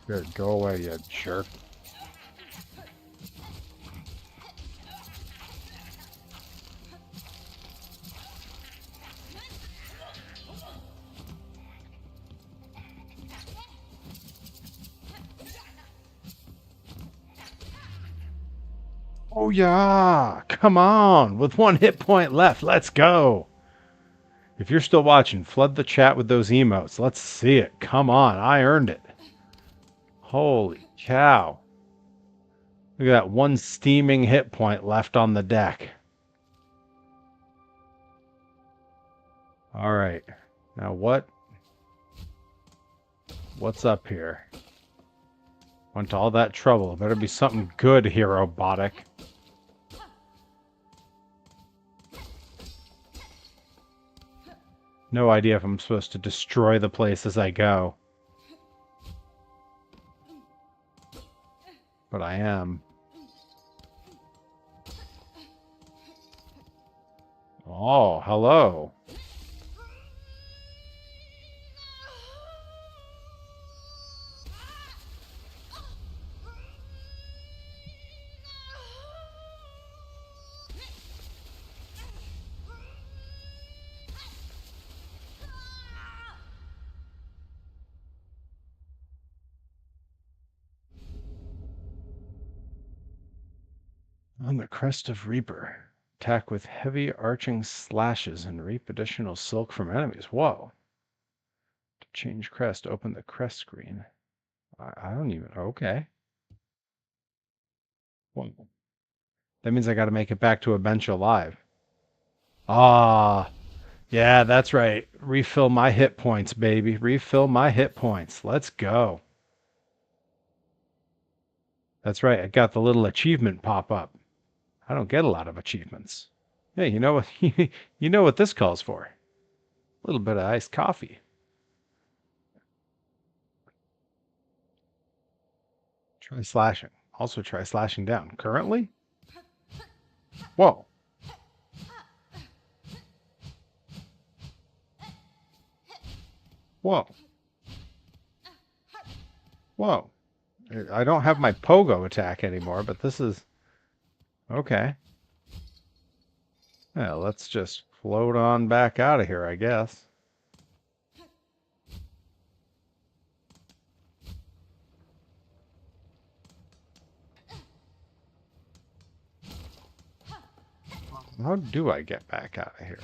Speaker 1: Good, go away, you jerk. Oh, yeah. Come on. With one hit point left, let's go. If you're still watching, flood the chat with those emotes. Let's see it. Come on. I earned it. Holy cow. Look at that one steaming hit point left on the deck. All right. Now what's up here? Went to all that trouble. Better be something good here, robotic. No idea if I'm supposed to destroy the place as I go. But I am. Oh, hello. On the crest of Reaper. Attack with heavy arching slashes and reap additional silk from enemies. Whoa. To change crest, open the crest screen. I don't even... Okay. Whoa. That means I got to make it back to a bench alive. Ah, yeah, that's right. Refill my hit points, baby. Refill my hit points. Let's go. That's right. I got the little achievement pop up. I don't get a lot of achievements. Hey, you know what? You know what this calls for? A little bit of iced coffee. Try slashing. Also try slashing down. Currently? Whoa. Whoa. Whoa. I don't have my pogo attack anymore, but this is... Okay. Yeah, let's just float on back out of here, I guess. How do I get back out of here?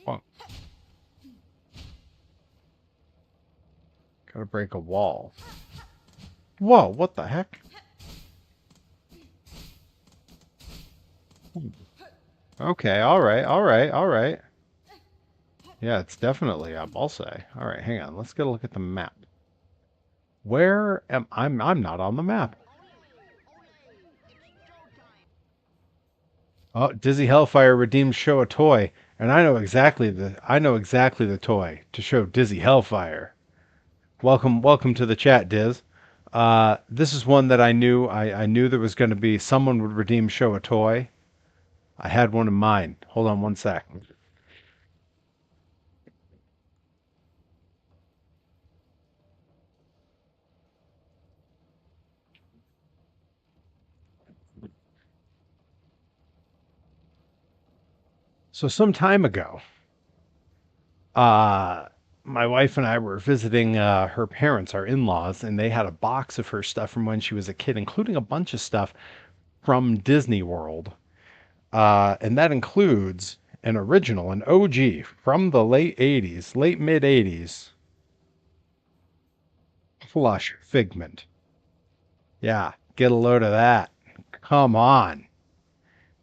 Speaker 1: Whoa. Gotta break a wall. Whoa, what the heck? Okay, alright. Yeah, it's definitely up, I'll say. Alright, hang on, let's get a look at the map. Where am I'm not on the map. Oh, Dizzy Hellfire redeemed show a toy, and I know exactly the toy to show Dizzy Hellfire. Welcome to the chat, Diz. This is one that I knew. I knew there was going to be someone would redeem show a toy. I had one in mind. Hold on one sec. So some time ago, uh, my wife and I were visiting her parents, our in-laws, and they had a box of her stuff from when she was a kid, including a bunch of stuff from Disney World. And that includes an original, an OG from the late 80s, late mid 80s, plush Figment. Yeah, get a load of that. Come on.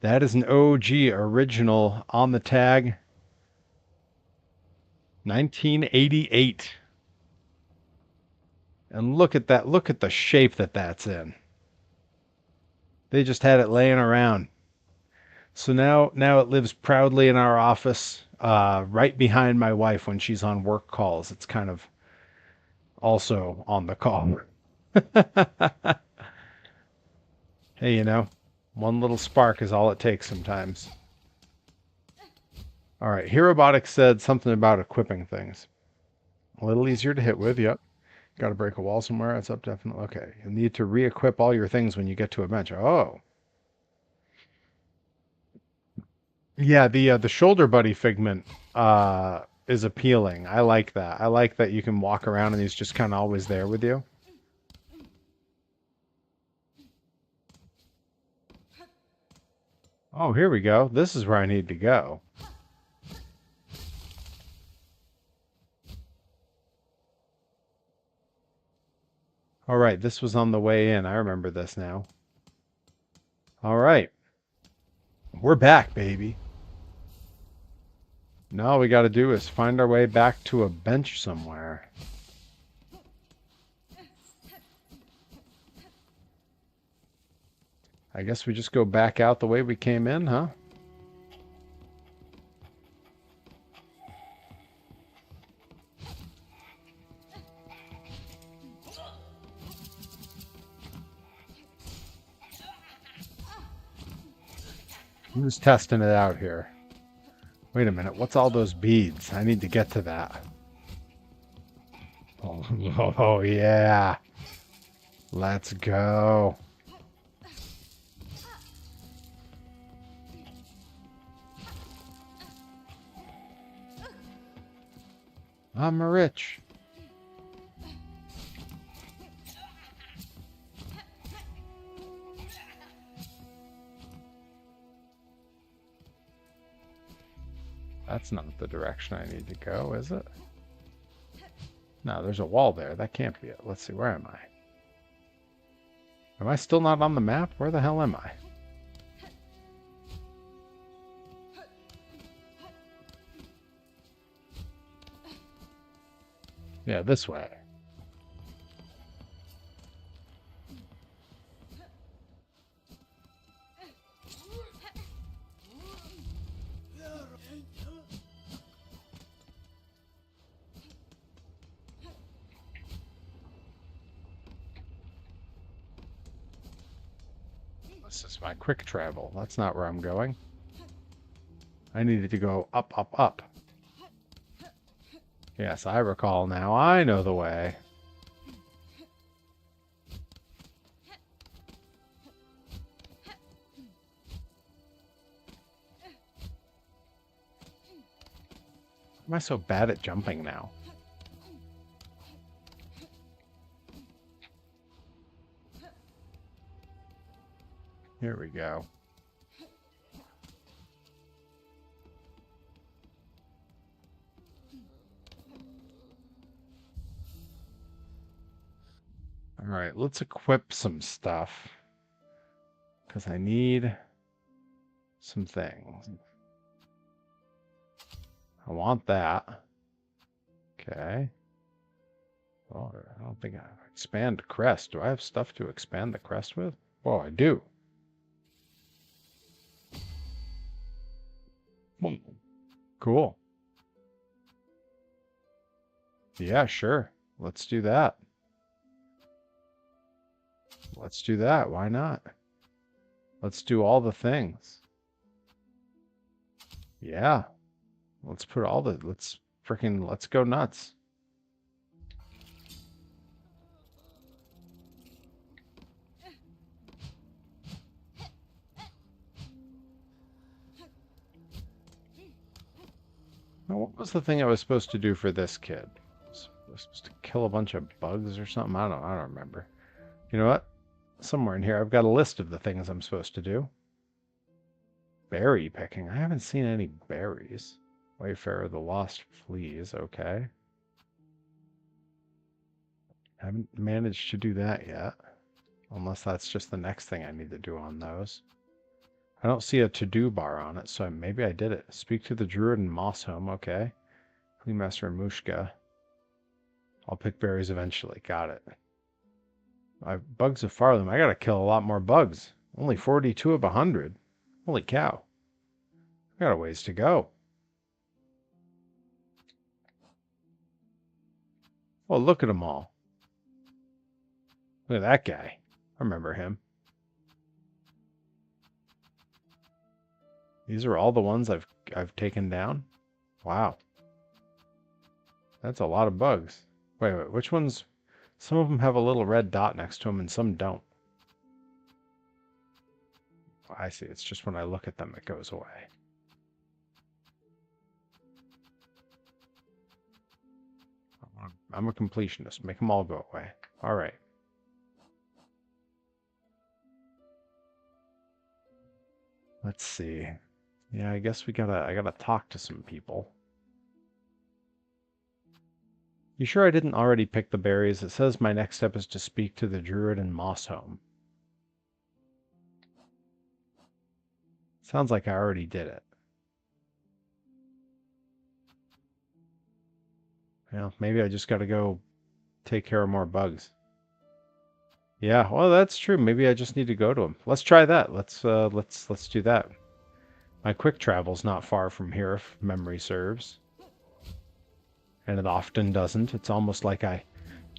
Speaker 1: That is an OG original on the tag, 1988. And look at that. Look at the shape that that's in. They just had it laying around. So now it lives proudly in our office, right behind my wife when she's on work calls. It's kind of also on the call. Hey, one little spark is all it takes sometimes. All right, Herobotics said something about equipping things. A little easier to hit with, yep. Got to break a wall somewhere. It's up definitely. Okay, you need to re-equip all your things when you get to a bench. Oh, yeah. The shoulder buddy figment is appealing. I like that. I like that you can walk around and he's just kind of always there with you. Oh, here we go. This is where I need to go. All right, this was on the way in. I remember this now. All right. We're back, baby. Now all we got to do is find our way back to a bench somewhere. I guess we just go back out the way we came in, huh? I'm just testing it out here. Wait a minute, what's all those beads? I need to get to that. Oh yeah. Let's go. I'm rich. That's not the direction I need to go, is it? No, there's a wall there. That can't be it. Let's see, where am I? Am I still not on the map? Where the hell am I? Yeah, this way. This is my quick travel. That's not where I'm going. I needed to go up, up, up. Yes, I recall now. I know the way. Why am I so bad at jumping now? Here we go. All right, let's equip some stuff. Because I need some things. I want that. Okay. Oh, I don't think I expand crest. Do I have stuff to expand the crest with? Oh, I do. Cool. Yeah, sure. Let's do that. Let's do that. Why not? Let's do all the things. Yeah. Let's put all the... Let's go nuts. Now, what was the thing I was supposed to do for this kid? Was I supposed to kill a bunch of bugs or something? I don't remember. You know what? Somewhere in here, I've got a list of the things I'm supposed to do. Berry picking. I haven't seen any berries. Wayfarer, the Lost Fleas. Okay. Haven't managed to do that yet. Unless that's just the next thing I need to do on those. I don't see a to-do bar on it, so maybe I did it. Speak to the Druid in Moss Home. Okay. Clean Master Mushka. I'll pick berries eventually. Got it. Bugs of Fartham. I gotta kill a lot more bugs. Only 42 of 100. Holy cow. I got a ways to go. Oh, look at them all. Look at that guy. I remember him. These are all the ones I've taken down. Wow. That's a lot of bugs. Wait, which ones? Some of them have a little red dot next to them and some don't. Oh, I see. It's just when I look at them it goes away. I'm a completionist. Make them all go away. All right. Let's see. Yeah, I guess I gotta talk to some people. You sure I didn't already pick the berries? It says my next step is to speak to the Druid in Moss Home. Sounds like I already did it. Well, maybe I just gotta go take care of more bugs. Yeah, well, that's true. Maybe I just need to go to them. Let's try that. Let's do that. My quick travel's not far from here, if memory serves. And it often doesn't. It's almost like I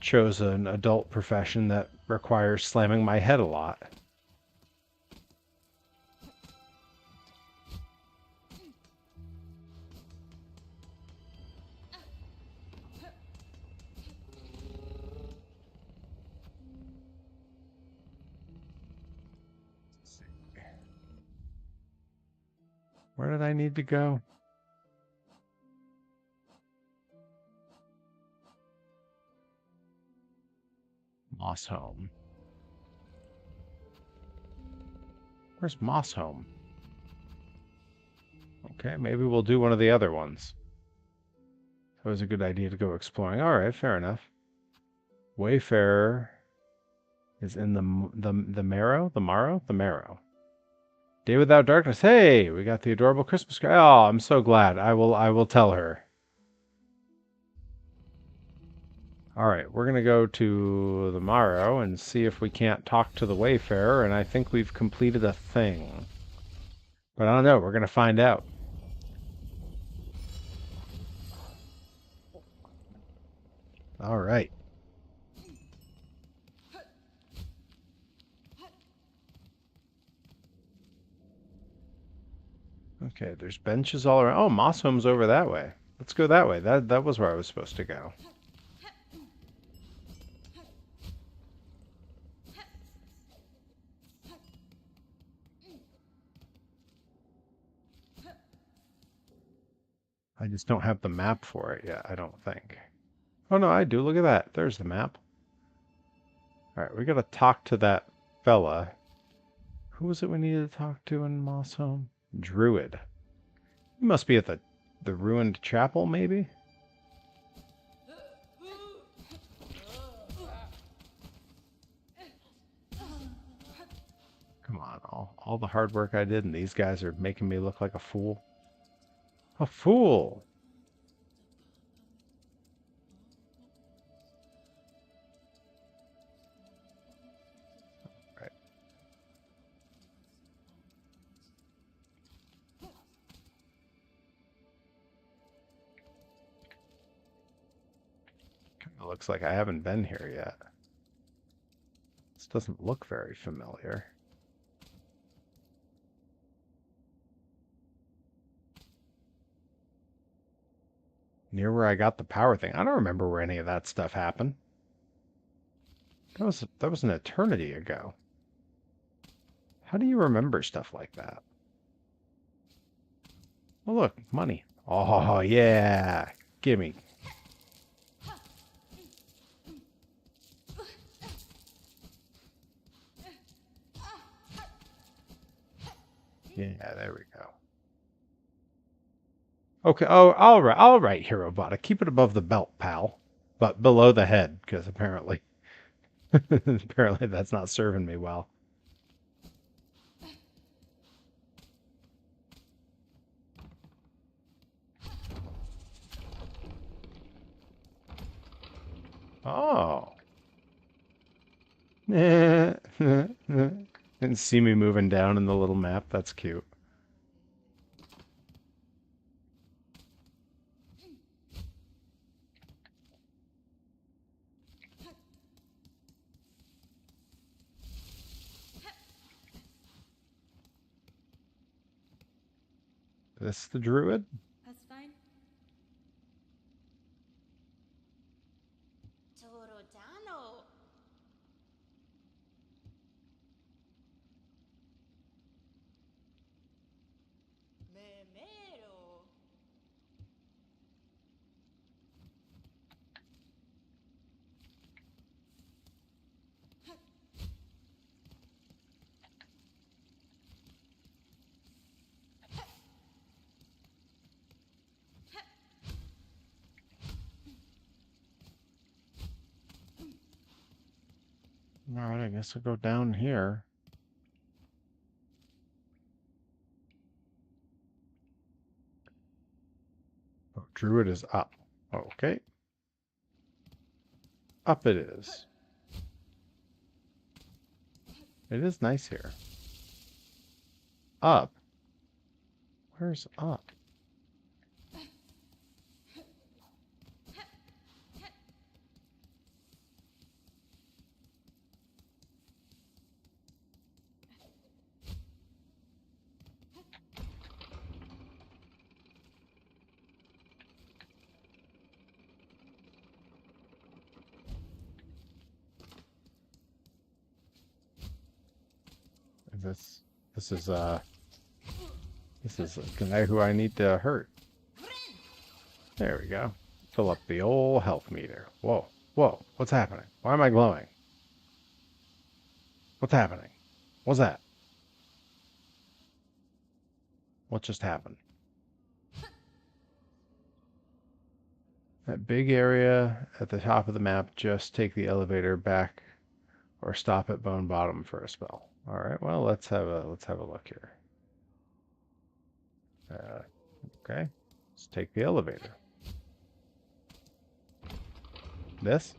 Speaker 1: chose an adult profession that requires slamming my head a lot. Where did I need to go? Moss Home. Where's Moss Home? Okay, maybe we'll do one of the other ones. That was a good idea to go exploring. All right, fair enough. Wayfarer is in the marrow, the marrow. Day without darkness. Hey, we got the adorable Christmas card. Oh, I'm so glad. I will tell her. All right, we're gonna go to the marrow and see if we can't talk to the Wayfarer, and I think we've completed a thing. But I don't know. We're gonna find out. All right. Okay, there's benches all around. Oh, Moss Home's over that way. Let's go that way. That was where I was supposed to go. I just don't have the map for it yet, I don't think. Oh no, I do. Look at that. There's the map. All right, we gotta talk to that fella. Who was it we needed to talk to in Moss Home? Druid. He must be at the ruined chapel, maybe? Come on, all the hard work I did, and these guys are making me look like a fool. A fool! Right. Kind of looks like I haven't been here yet. This doesn't look very familiar. Near where I got the power thing. I don't remember where any of that stuff happened. That was an eternity ago. How do you remember stuff like that? Oh look, money. Oh yeah. Gimme. Yeah, there we go. Okay, oh, all right, Herobota. Keep it above the belt, pal. But below the head, because apparently apparently that's not serving me well. Oh. Didn't see me moving down in the little map. That's cute. This the druid?
Speaker 2: That's fine. Torodano. Memero.
Speaker 1: All right, I guess I'll go down here. Oh, druid is up. Okay. Up it is. It is nice here. Up? Where's up? This this is this is a guy who I need to hurt. There we go. Fill up the old health meter. Whoa, whoa, what's happening? Why am I glowing? What's happening? What's that? What just happened? That big area at the top of the map, just take the elevator back or stop at Bone Bottom for a spell. All right, well, let's have a look here. Okay, let's take the elevator. This?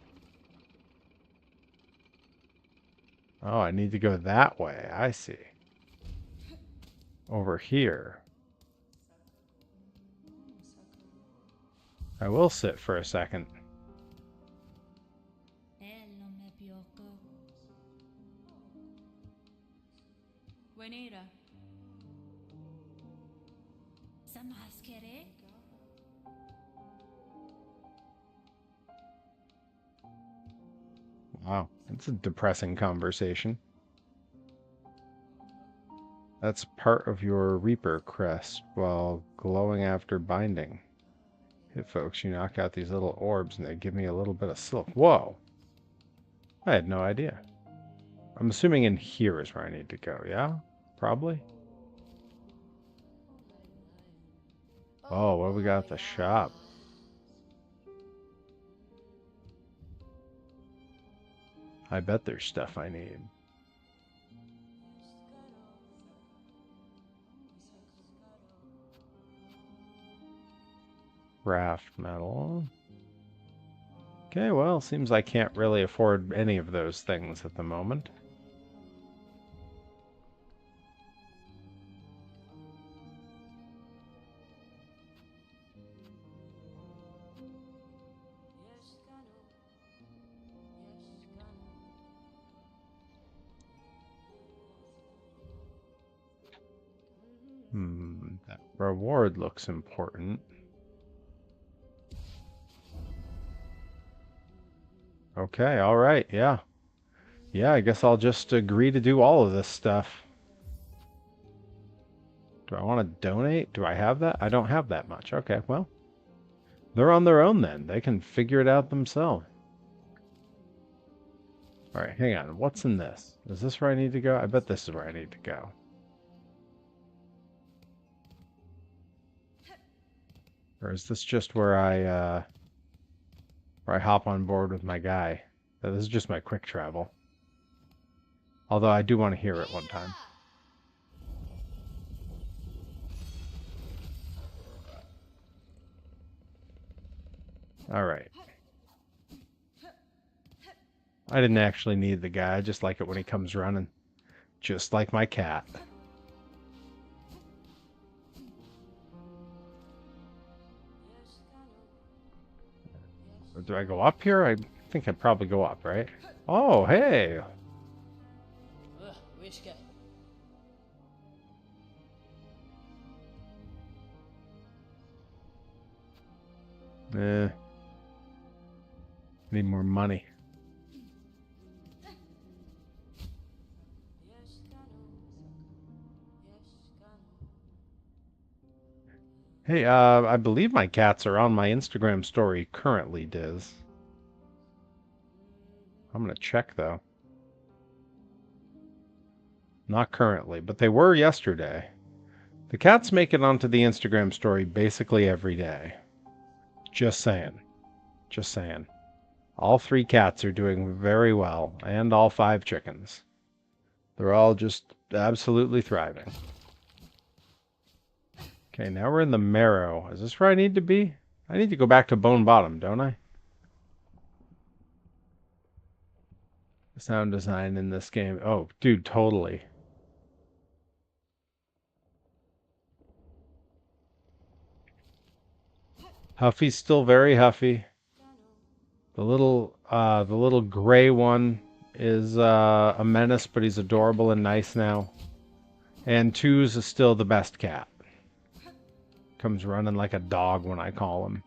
Speaker 1: Oh, I need to go that way. I see. Over here. I will sit for a second. Wow, it's a depressing conversation. That's part of your Reaper crest while glowing after binding. Hit folks, you knock out these little orbs and they give me a little bit of silk. Whoa! I had no idea. I'm assuming in here is where I need to go, yeah? Probably? Oh, what do we got at the shop? I bet there's stuff I need. Raft metal. Okay, well, seems I can't really afford any of those things at the moment. That reward looks important. Okay, all right, yeah. Yeah, I guess I'll just agree to do all of this stuff. Do I want to donate? Do I have that? I don't have that much. Okay, well, they're on their own then. They can figure it out themselves. All right, hang on. What's in this? Is this where I need to go? I bet this is where I need to go. Or is this just where I hop on board with my guy? This is just my quick travel. Although I do want to hear it one time. All right. I didn't actually need the guy. I just like it when he comes running. Just like my cat. Or do I go up here? I think I'd probably go up, right? Oh, hey! Need more money. Hey, I believe my cats are on my Instagram story currently, Diz. I'm gonna check, though. Not currently, but they were yesterday. The cats make it onto the Instagram story basically every day. Just saying. Just saying. All 3 cats are doing very well, and all 5 chickens. They're all just absolutely thriving. Okay, now we're in the Marrow. Is this where I need to be? I need to go back to Bone Bottom, don't I? The sound design in this game. Oh, dude, totally. Huffy's still very huffy. The little gray one is a menace, but he's adorable and nice now. And Twos is still the best cat. Comes running like a dog when I call him.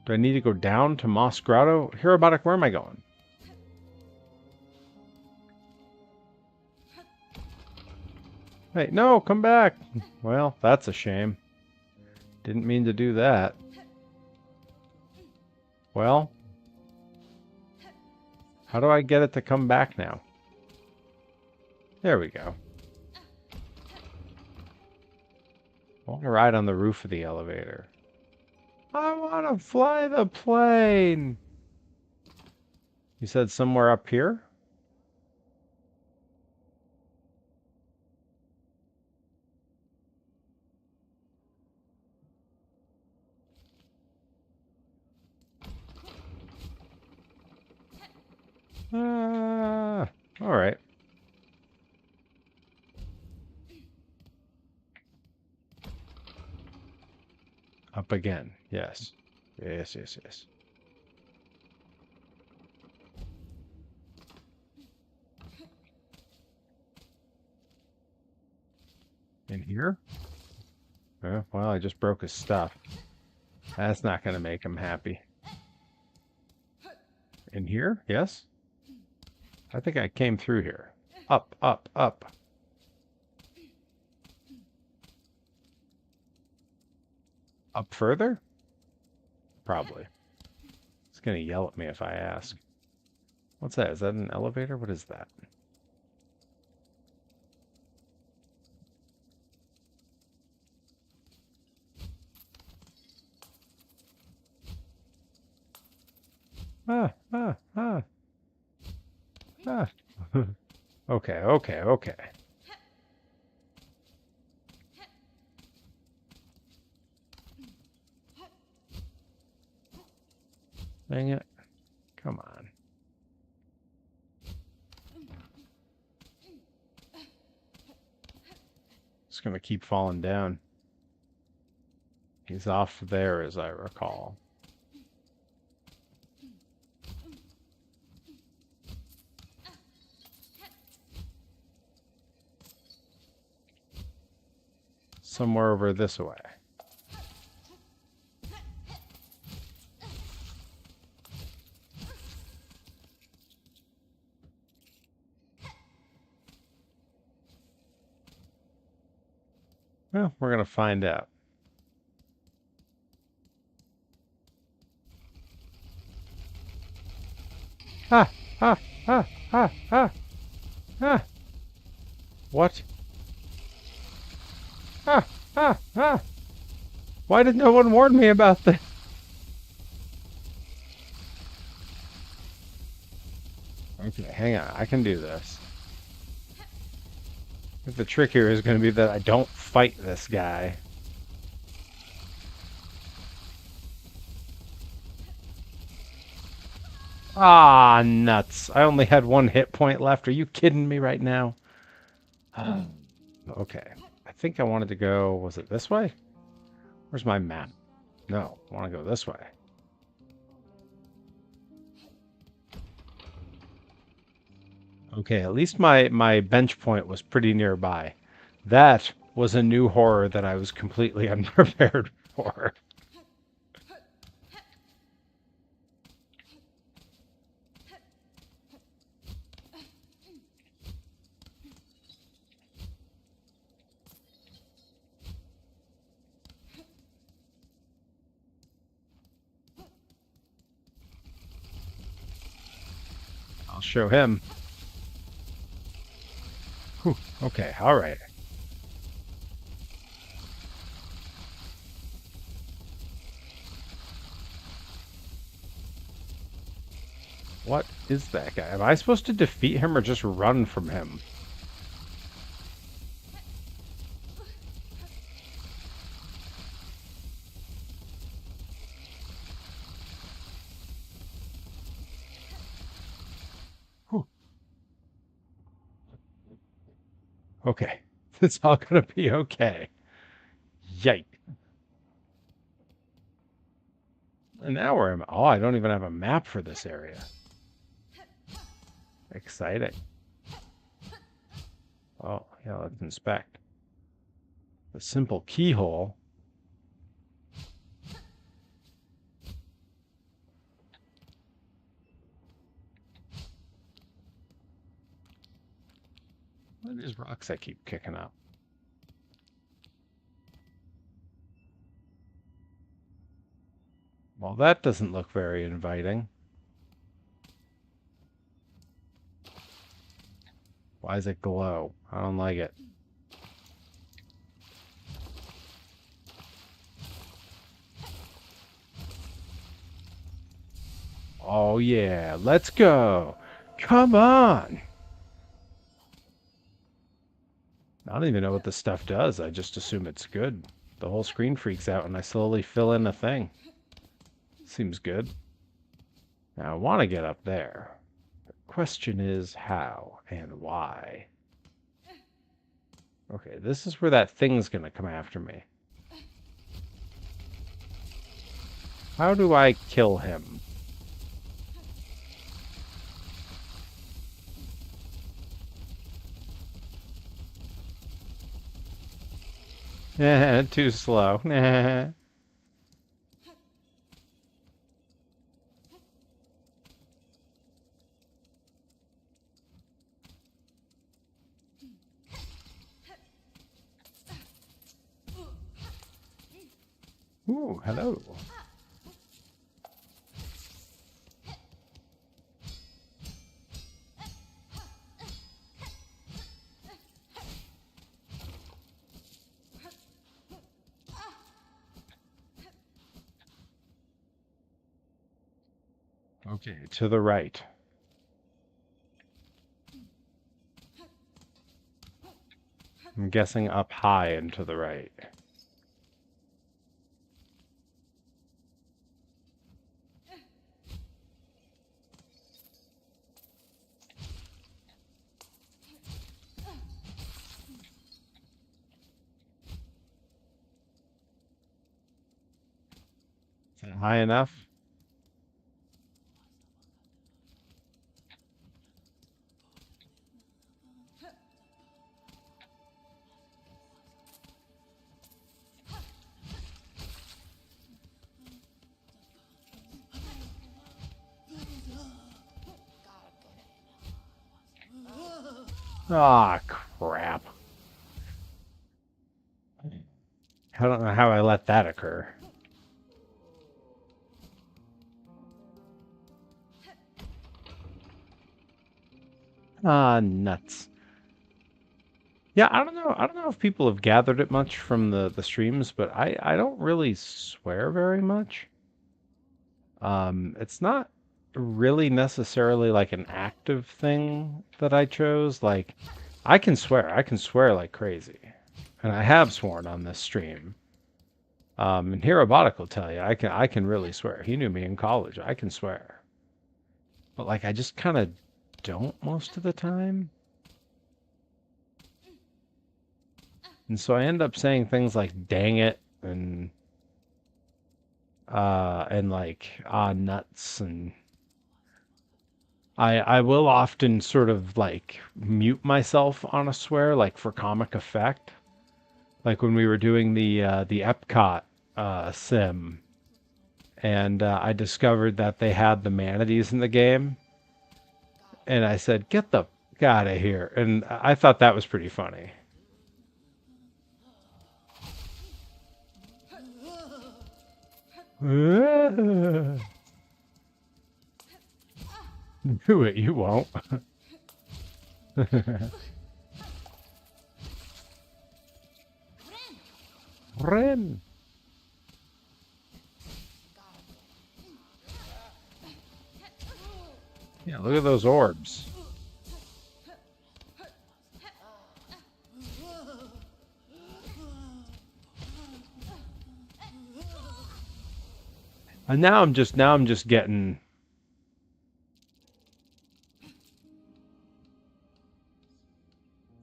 Speaker 1: Do I need to go down to Moss Grotto? Hierobotic, where am I going? Hey, no, come back. Well, that's a shame. Didn't mean to do that. Well, how do I get it to come back now? There we go. I want to ride on the roof of the elevator. I want to fly the plane. You said somewhere up here? All right. Up again. Yes. Yes, yes, yes. In here? Well, I just broke his stuff. That's not going to make him happy. In here? Yes? I think I came through here. Up, up, up. Up further? Probably. It's going to yell at me if I ask. What's that? Is that an elevator? What is that? Ah, ah, ah, ah. Okay, okay, okay. Dang it. Come on. It's going to keep falling down. He's off there, as I recall. Somewhere over this way. Well, we're going to find out. Ah, ah, ah, ah, ah, ah. What? Ah, ah, ah. Why did no one warn me about this? Okay, hang on. I can do this. The trick here is going to be that I don't fight this guy. Ah, nuts. I only had one hit point left. Are you kidding me right now? Okay. I think I wanted to go... Was it this way? Where's my map? No, I want to go this way. Okay, at least my bench point was pretty nearby. That was a new horror that I was completely unprepared for. I'll show him. Whew, okay, all right. What is that guy? Am I supposed to defeat him or just run from him? Whew. Okay, it's all gonna be okay. Yike. And now where am I? Oh, I don't even have a map for this area. Exciting. Oh, yeah, let's inspect. The simple keyhole. What are these rocks I keep kicking up? Well, that doesn't look very inviting. Why does it glow? I don't like it. Oh yeah, let's go. Come on. I don't even know what this stuff does. I just assume it's good. The whole screen freaks out and I slowly fill in a thing. Seems good. Now I want to get up there. The question is how and why. Okay, this is where that thing's gonna come after me. How do I kill him? Too slow. Ooh, hello. Okay, to the right. I'm guessing up high and to the right. Is that high enough? Ah, crap. I don't know how I let that occur. Ah, nuts. Yeah, I don't know. I don't know if people have gathered it much from the streams, but I don't really swear very much. It's not really necessarily like an active thing that I chose. Like, I can swear. I can swear like crazy. And I have sworn on this stream. And Hirobotic will tell you, I can really swear. He knew me in college. I can swear. But like I just kind of don't most of the time. And so I end up saying things like dang it and like ah nuts and I will often sort of like mute myself on a swear like for comic effect. Like when we were doing the Epcot sim and I discovered that they had the manatees in the game and I said, "Get the f- out of here!" And I thought that was pretty funny. Do it, you won't. Ren. Yeah, look at those orbs. And now I'm just getting.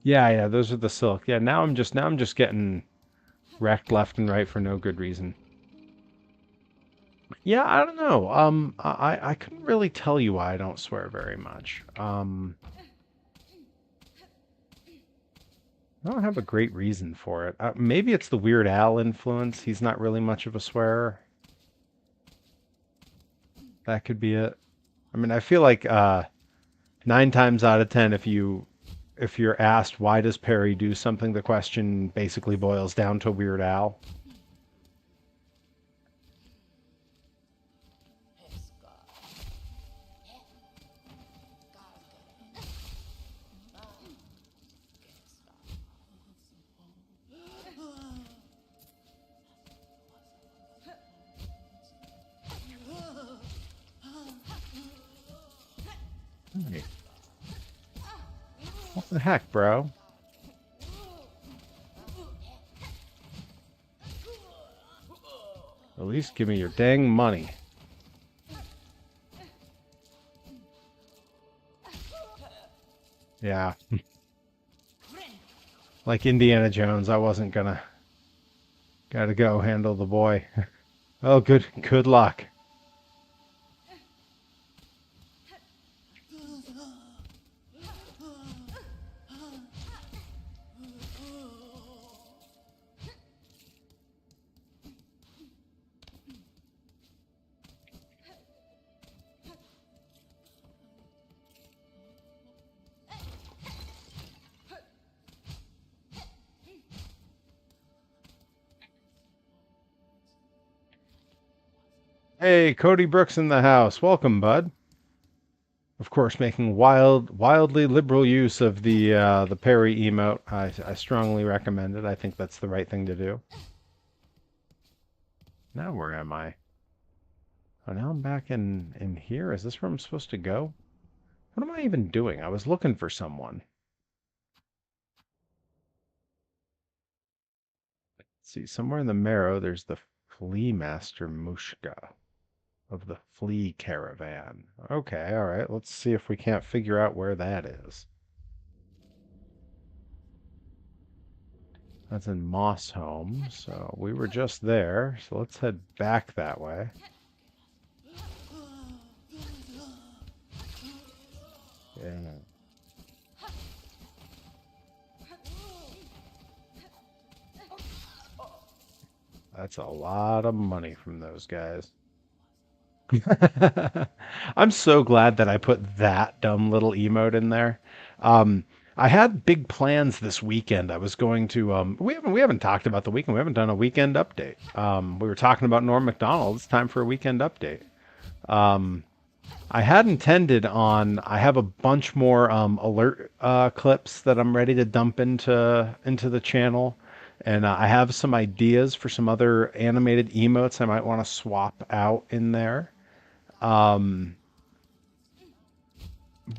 Speaker 1: Yeah, yeah, those are the silk. Yeah, now I'm just getting wrecked left and right for no good reason. Yeah, I don't know. I couldn't really tell you why I don't swear very much. I don't have a great reason for it. Maybe it's the Weird Al influence. He's not really much of a swearer. That could be it. I mean, I feel like 9 times out of 10, if you're asked why does Perry do something, the question basically boils down to Weird Al. Hey, what the heck, bro? At least give me your dang money. Yeah. Like Indiana Jones, I wasn't gonna. Gotta go handle the boy. Oh, good luck. Hey, Cody Brooks in the house. Welcome, bud. Of course, making wildly liberal use of the parry emote. I strongly recommend it. I think that's the right thing to do. Now where am I? Oh, now I'm back in here. Is this where I'm supposed to go? What am I even doing? I was looking for someone. Let's see, somewhere in the marrow, there's the Flea Master Mushka of the Flea Caravan. Okay, all right. Let's see if we can't figure out where that is. That's in Moss Home, so we were just there. So let's head back that way. Yeah. That's a lot of money from those guys. I'm so glad that I put that dumb little emote in there. Um, I had big plans this weekend. I was going to we haven't talked about the weekend. We haven't done a weekend update. We were talking about Norm Macdonald. It's time for a weekend update. Um, I had intended on. I have a bunch more alert clips that I'm ready to dump into the channel, and I have some ideas for some other animated emotes I might want to swap out in there. Um,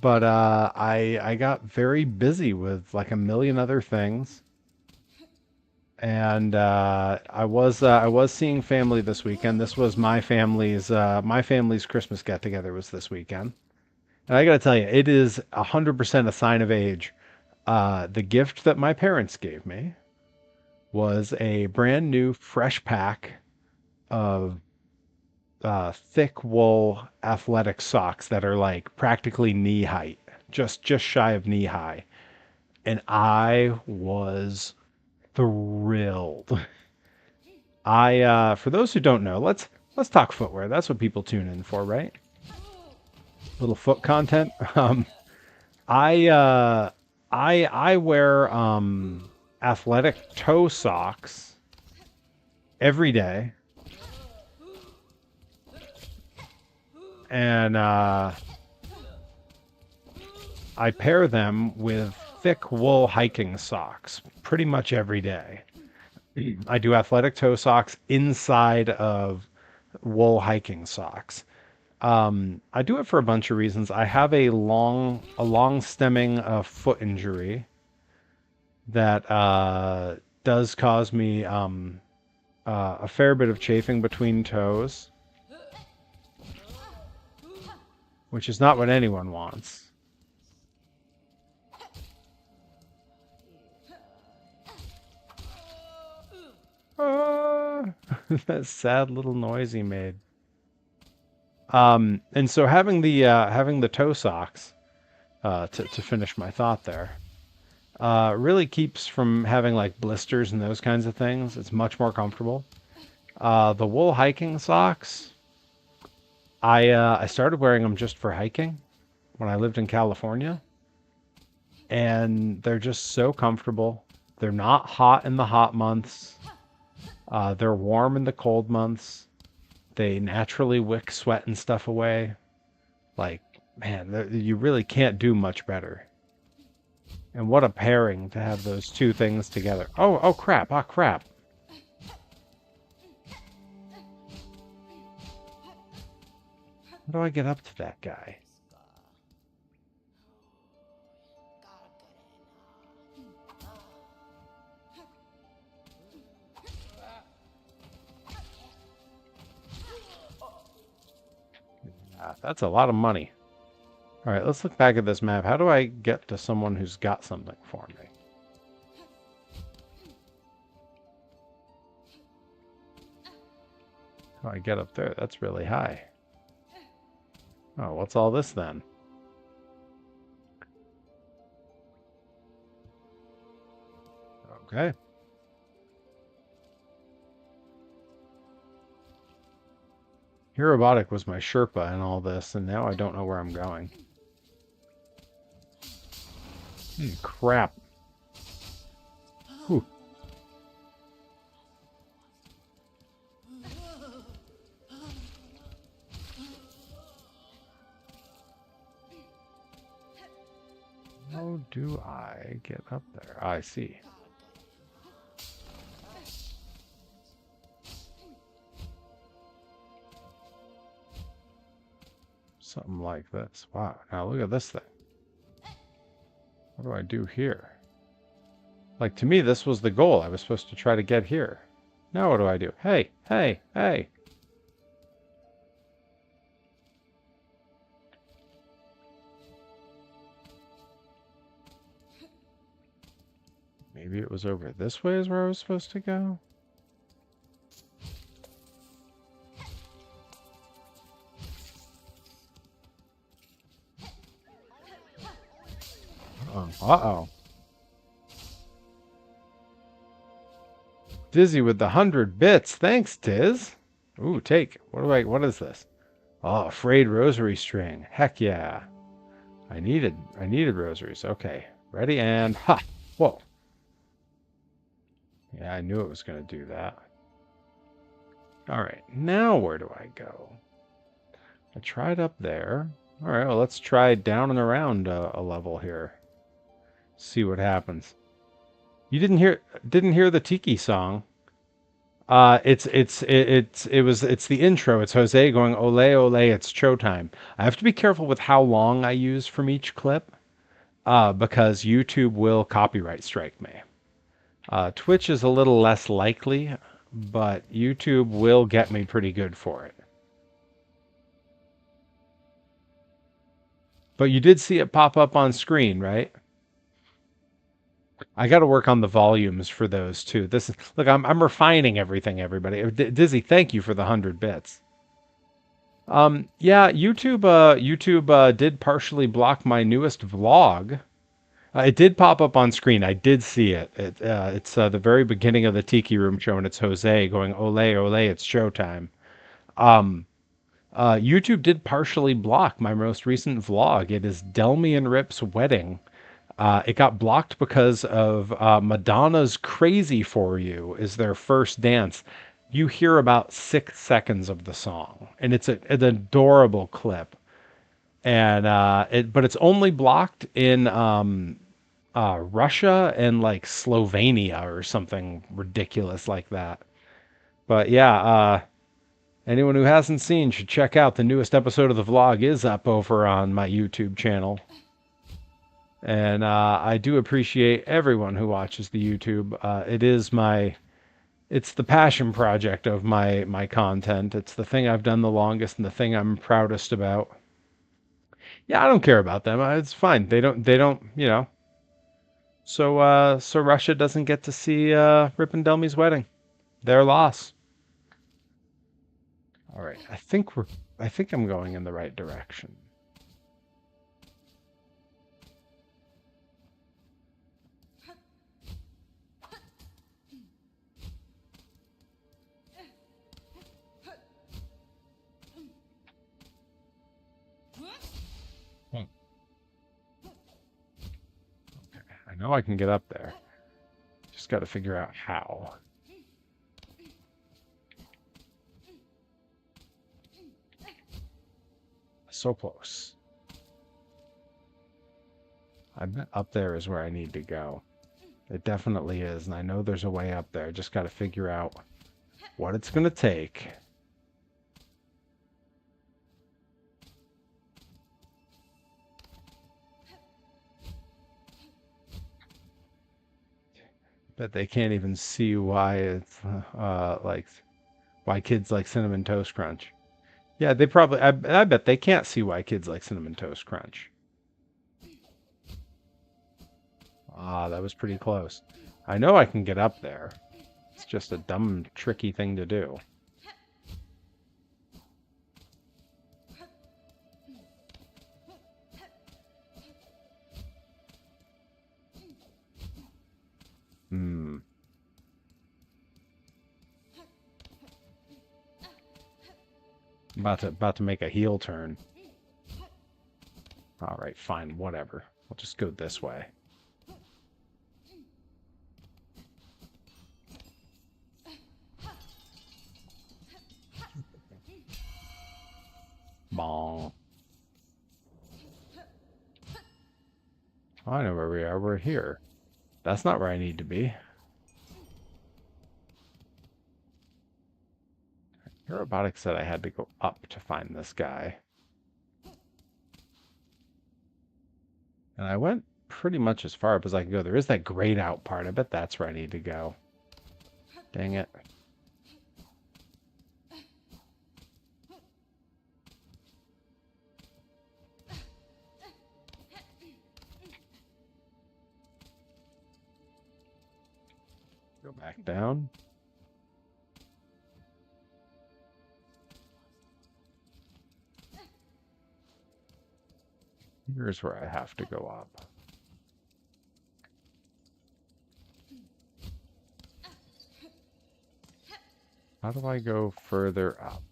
Speaker 1: but I got very busy with like a million other things, and I was seeing family this weekend. This was my family's Christmas get together was this weekend. And I gotta tell you, it is 100% a sign of age. The gift that my parents gave me was a brand new fresh pack of thick wool athletic socks that are like practically knee height, just shy of knee high. And I was thrilled. For those who don't know, let's talk footwear. That's what people tune in for, right? Little foot content. I uh I wear athletic toe socks every day, and I pair them with thick wool hiking socks pretty much every day. I do athletic toe socks inside of wool hiking socks. I do it for a bunch of reasons. I have a long stemming foot injury that does cause me a fair bit of chafing between toes, which is not what anyone wants. Ah, that sad little noise he made. And so having the toe socks to finish my thought there really keeps from having like blisters and those kinds of things. It's much more comfortable. The wool hiking socks, I started wearing them just for hiking when I lived in California, and they're just so comfortable. They're not hot in the hot months. They're warm in the cold months. They naturally wick sweat and stuff away. Like, man, you really can't do much better. And what a pairing to have those two things together. Oh crap, oh crap. How do I get up to that guy? That's a lot of money. All right, let's look back at this map. How do I get to someone who's got something for me? How do I get up there? That's really high. Oh, what's all this then? Okay. Hirobotic was my Sherpa in all this, and now I don't know where I'm going. Crap. Whew. How do I get up there? I see. Something like this. Wow. Now look at this thing. What do I do here? Like, to me, this was the goal. I was supposed to try to get here. Now what do I do? Hey, hey, hey. Maybe it was over this way is where I was supposed to go? Uh-oh. Dizzy with the 100 bits. Thanks, Diz. Ooh, take. What is this? Oh, frayed rosary string. Heck yeah. I needed rosaries. Okay. Ready and ha! Whoa. Yeah, I knew it was going to do that. All right. Now where do I go? I tried up there. All right, well, let's try down and around a level here. See what happens. You didn't hear the Tiki song. It's the intro. It's Jose going ole ole. It's showtime. I have to be careful with how long I use from each clip, because YouTube will copyright strike me. Twitch is a little less likely, but YouTube will get me pretty good for it. But you did see it pop up on screen, right? I got to work on the volumes for those too. Look, I'm refining everything, everybody. Dizzy, thank you for the 100 bits. Yeah, YouTube did partially block my newest vlog. It did pop up on screen. I did see it. It's the very beginning of the Tiki Room show, and it's Jose going ole ole. It's showtime. YouTube did partially block my most recent vlog. It is Delmy and Rip's wedding. It got blocked because of Madonna's "Crazy for You" is their first dance. You hear about 6 seconds of the song, and it's an adorable clip. And but it's only blocked in Russia and like Slovenia or something ridiculous like that. But yeah, anyone who hasn't seen should check out the newest episode of the vlog is up over on my YouTube channel. And I do appreciate everyone who watches the YouTube. It's the passion project of my content. It's the thing I've done the longest and the thing I'm proudest about. Yeah, I don't care about them. It's fine. They don't. So Russia doesn't get to see Rip and Delmy's wedding. Their loss. All right. I think I'm going in the right direction. I know I can get up there. Just got to figure out how. So close. I bet up there is where I need to go. It definitely is, and I know there's a way up there. Just got to figure out what it's going to take. But they can't even see why it's like why kids like Cinnamon Toast Crunch. Yeah, they probably. I bet they can't see why kids like Cinnamon Toast Crunch. Ah, that was pretty close. I know I can get up there. It's just a dumb, tricky thing to do. Hmm. About to make a heel turn. All right, fine, whatever. We'll just go this way. Bong. Oh, I know where we are. We're here. That's not where I need to be. Robotics said I had to go up to find this guy. And I went pretty much as far up as I could go. There is that grayed out part. I bet that's where I need to go. Dang it. Go back down. Here's where I have to go up. How do I go further up?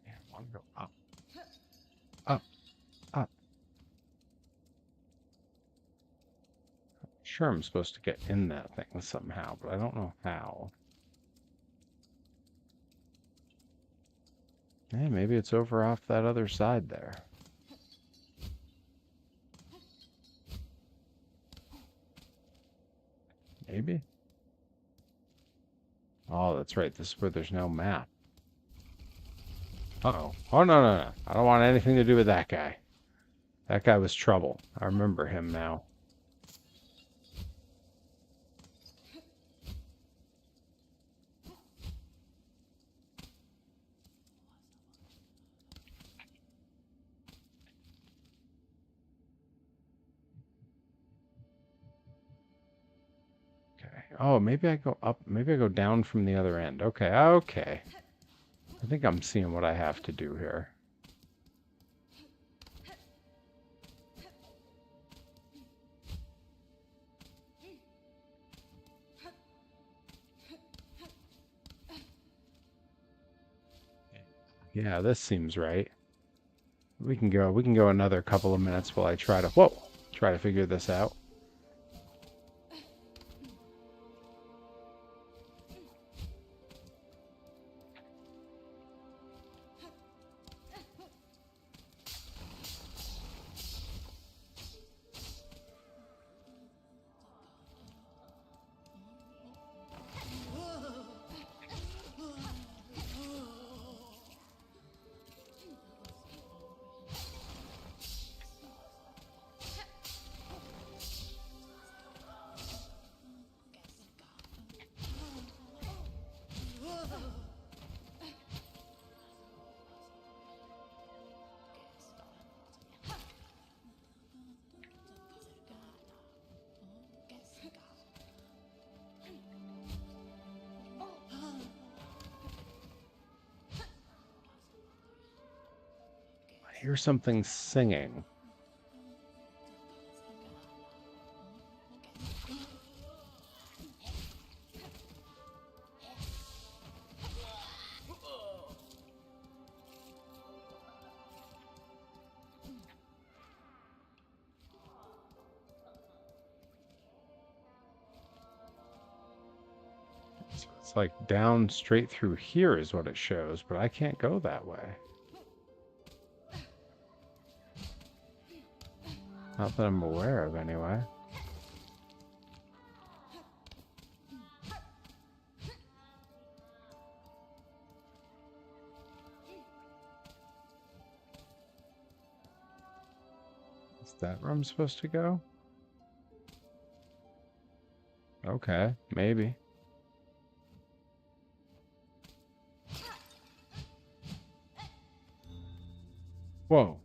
Speaker 1: I want to go up, up, up. Sure, I'm supposed to get in that thing somehow, but I don't know how. Hey, maybe it's over off that other side there. Maybe? Oh, that's right. This is where there's no map. Uh-oh. Oh, no, no, no. I don't want anything to do with that guy. That guy was trouble. I remember him now. Okay. Oh, maybe I go up. Maybe I go down from the other end. Okay, okay. I think I'm seeing what I have to do here. Yeah, this seems right. We can go another couple of minutes while I try to figure this out. I hear something singing. So it's like down straight through here is what it shows, but I can't go that way. Not that I'm aware of, anyway. Is that where I'm supposed to go? Okay, maybe. Whoa.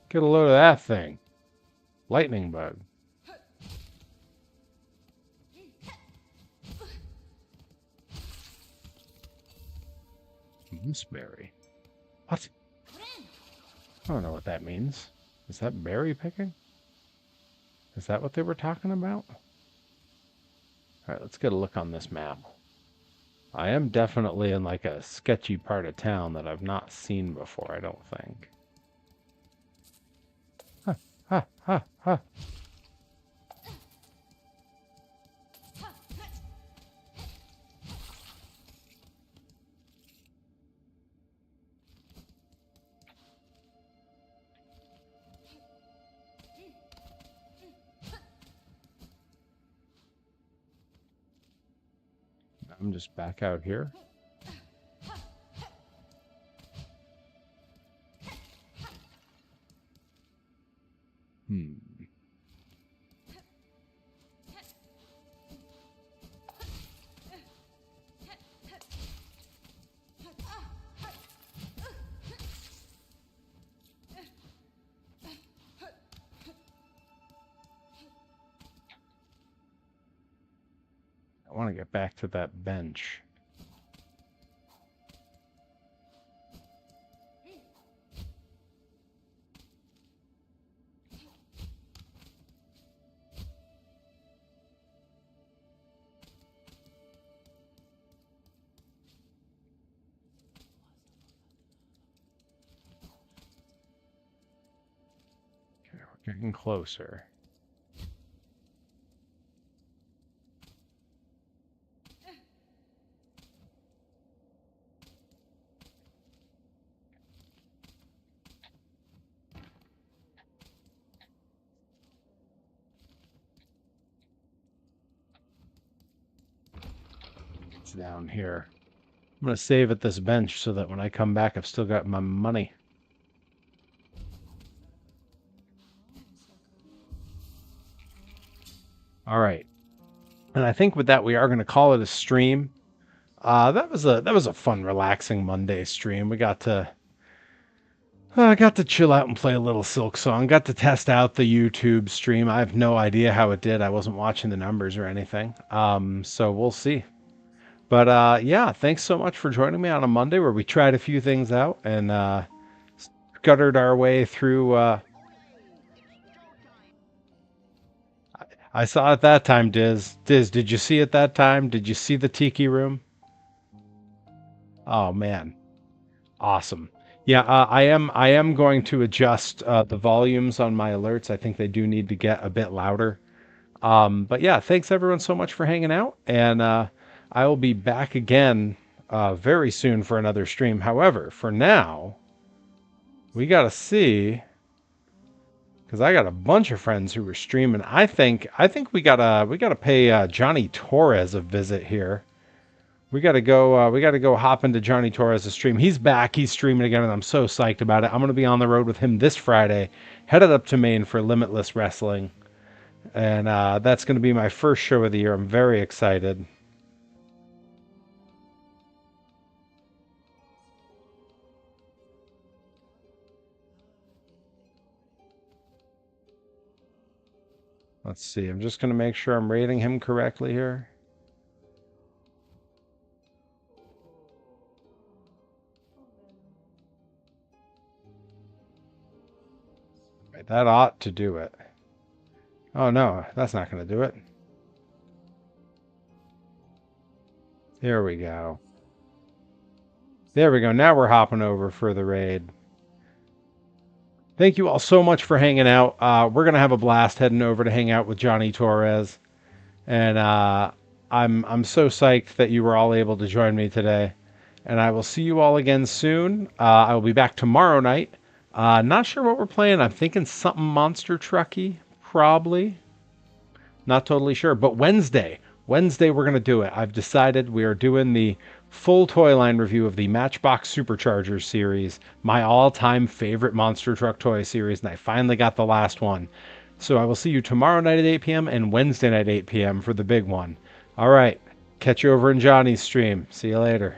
Speaker 1: Get a load of that thing. Lightning bug. Mooseberry. What? I don't know what that means. Is that berry picking? Is that what they were talking about? Alright, let's get a look on this map. I am definitely in like a sketchy part of town that I've not seen before, I don't think. Ha, ha, ha, ha. I'm just back out here. I want to get back to that bench. Okay, we're getting closer. It's down here. I'm going to save at this bench so that when I come back, I've still got my money. All right. And I think with that, we are going to call it a stream. That was a fun, relaxing Monday stream. We got to chill out and play a little Silksong. Got to test out the YouTube stream. I have no idea how it did. I wasn't watching the numbers or anything. So we'll see. But yeah, thanks so much for joining me on a Monday where we tried a few things out and scuttered our way through. I saw it that time, Diz. Diz, did you see it that time? Did you see the Tiki Room? Oh man, awesome. Yeah, I am going to adjust the volumes on my alerts. I think they do need to get a bit louder. But yeah, thanks everyone so much for hanging out, and I will be back again very soon for another stream. However, for now, we gotta see because I got a bunch of friends who were streaming. I think we gotta pay Johnny Torres a visit here. We gotta go hop into Johnny Torres' stream. He's back. He's streaming again, and I'm so psyched about it. I'm gonna be on the road with him this Friday, headed up to Maine for Limitless Wrestling, and that's gonna be my first show of the year. I'm very excited. Let's see. I'm just gonna make sure I'm rating him correctly here. Right, that ought to do it. Oh no, that's not gonna do it. There we go. There we go. Now we're hopping over for the raid. Thank you all so much for hanging out. We're going to have a blast heading over to hang out with Johnny Torres. And I'm so psyched that you were all able to join me today, and I will see you all again soon. I will be back tomorrow night. Not sure what we're playing. I'm thinking something monster trucky, probably. Not totally sure, but Wednesday we're gonna do it. I've decided we are doing the full toy line review of the Matchbox Superchargers series, my all-time favorite monster truck toy series, and I finally got the last one. So I will see you tomorrow night at 8 p.m. and Wednesday night at 8 p.m. for the big one. All right, catch you over in Johnny's stream. See you later.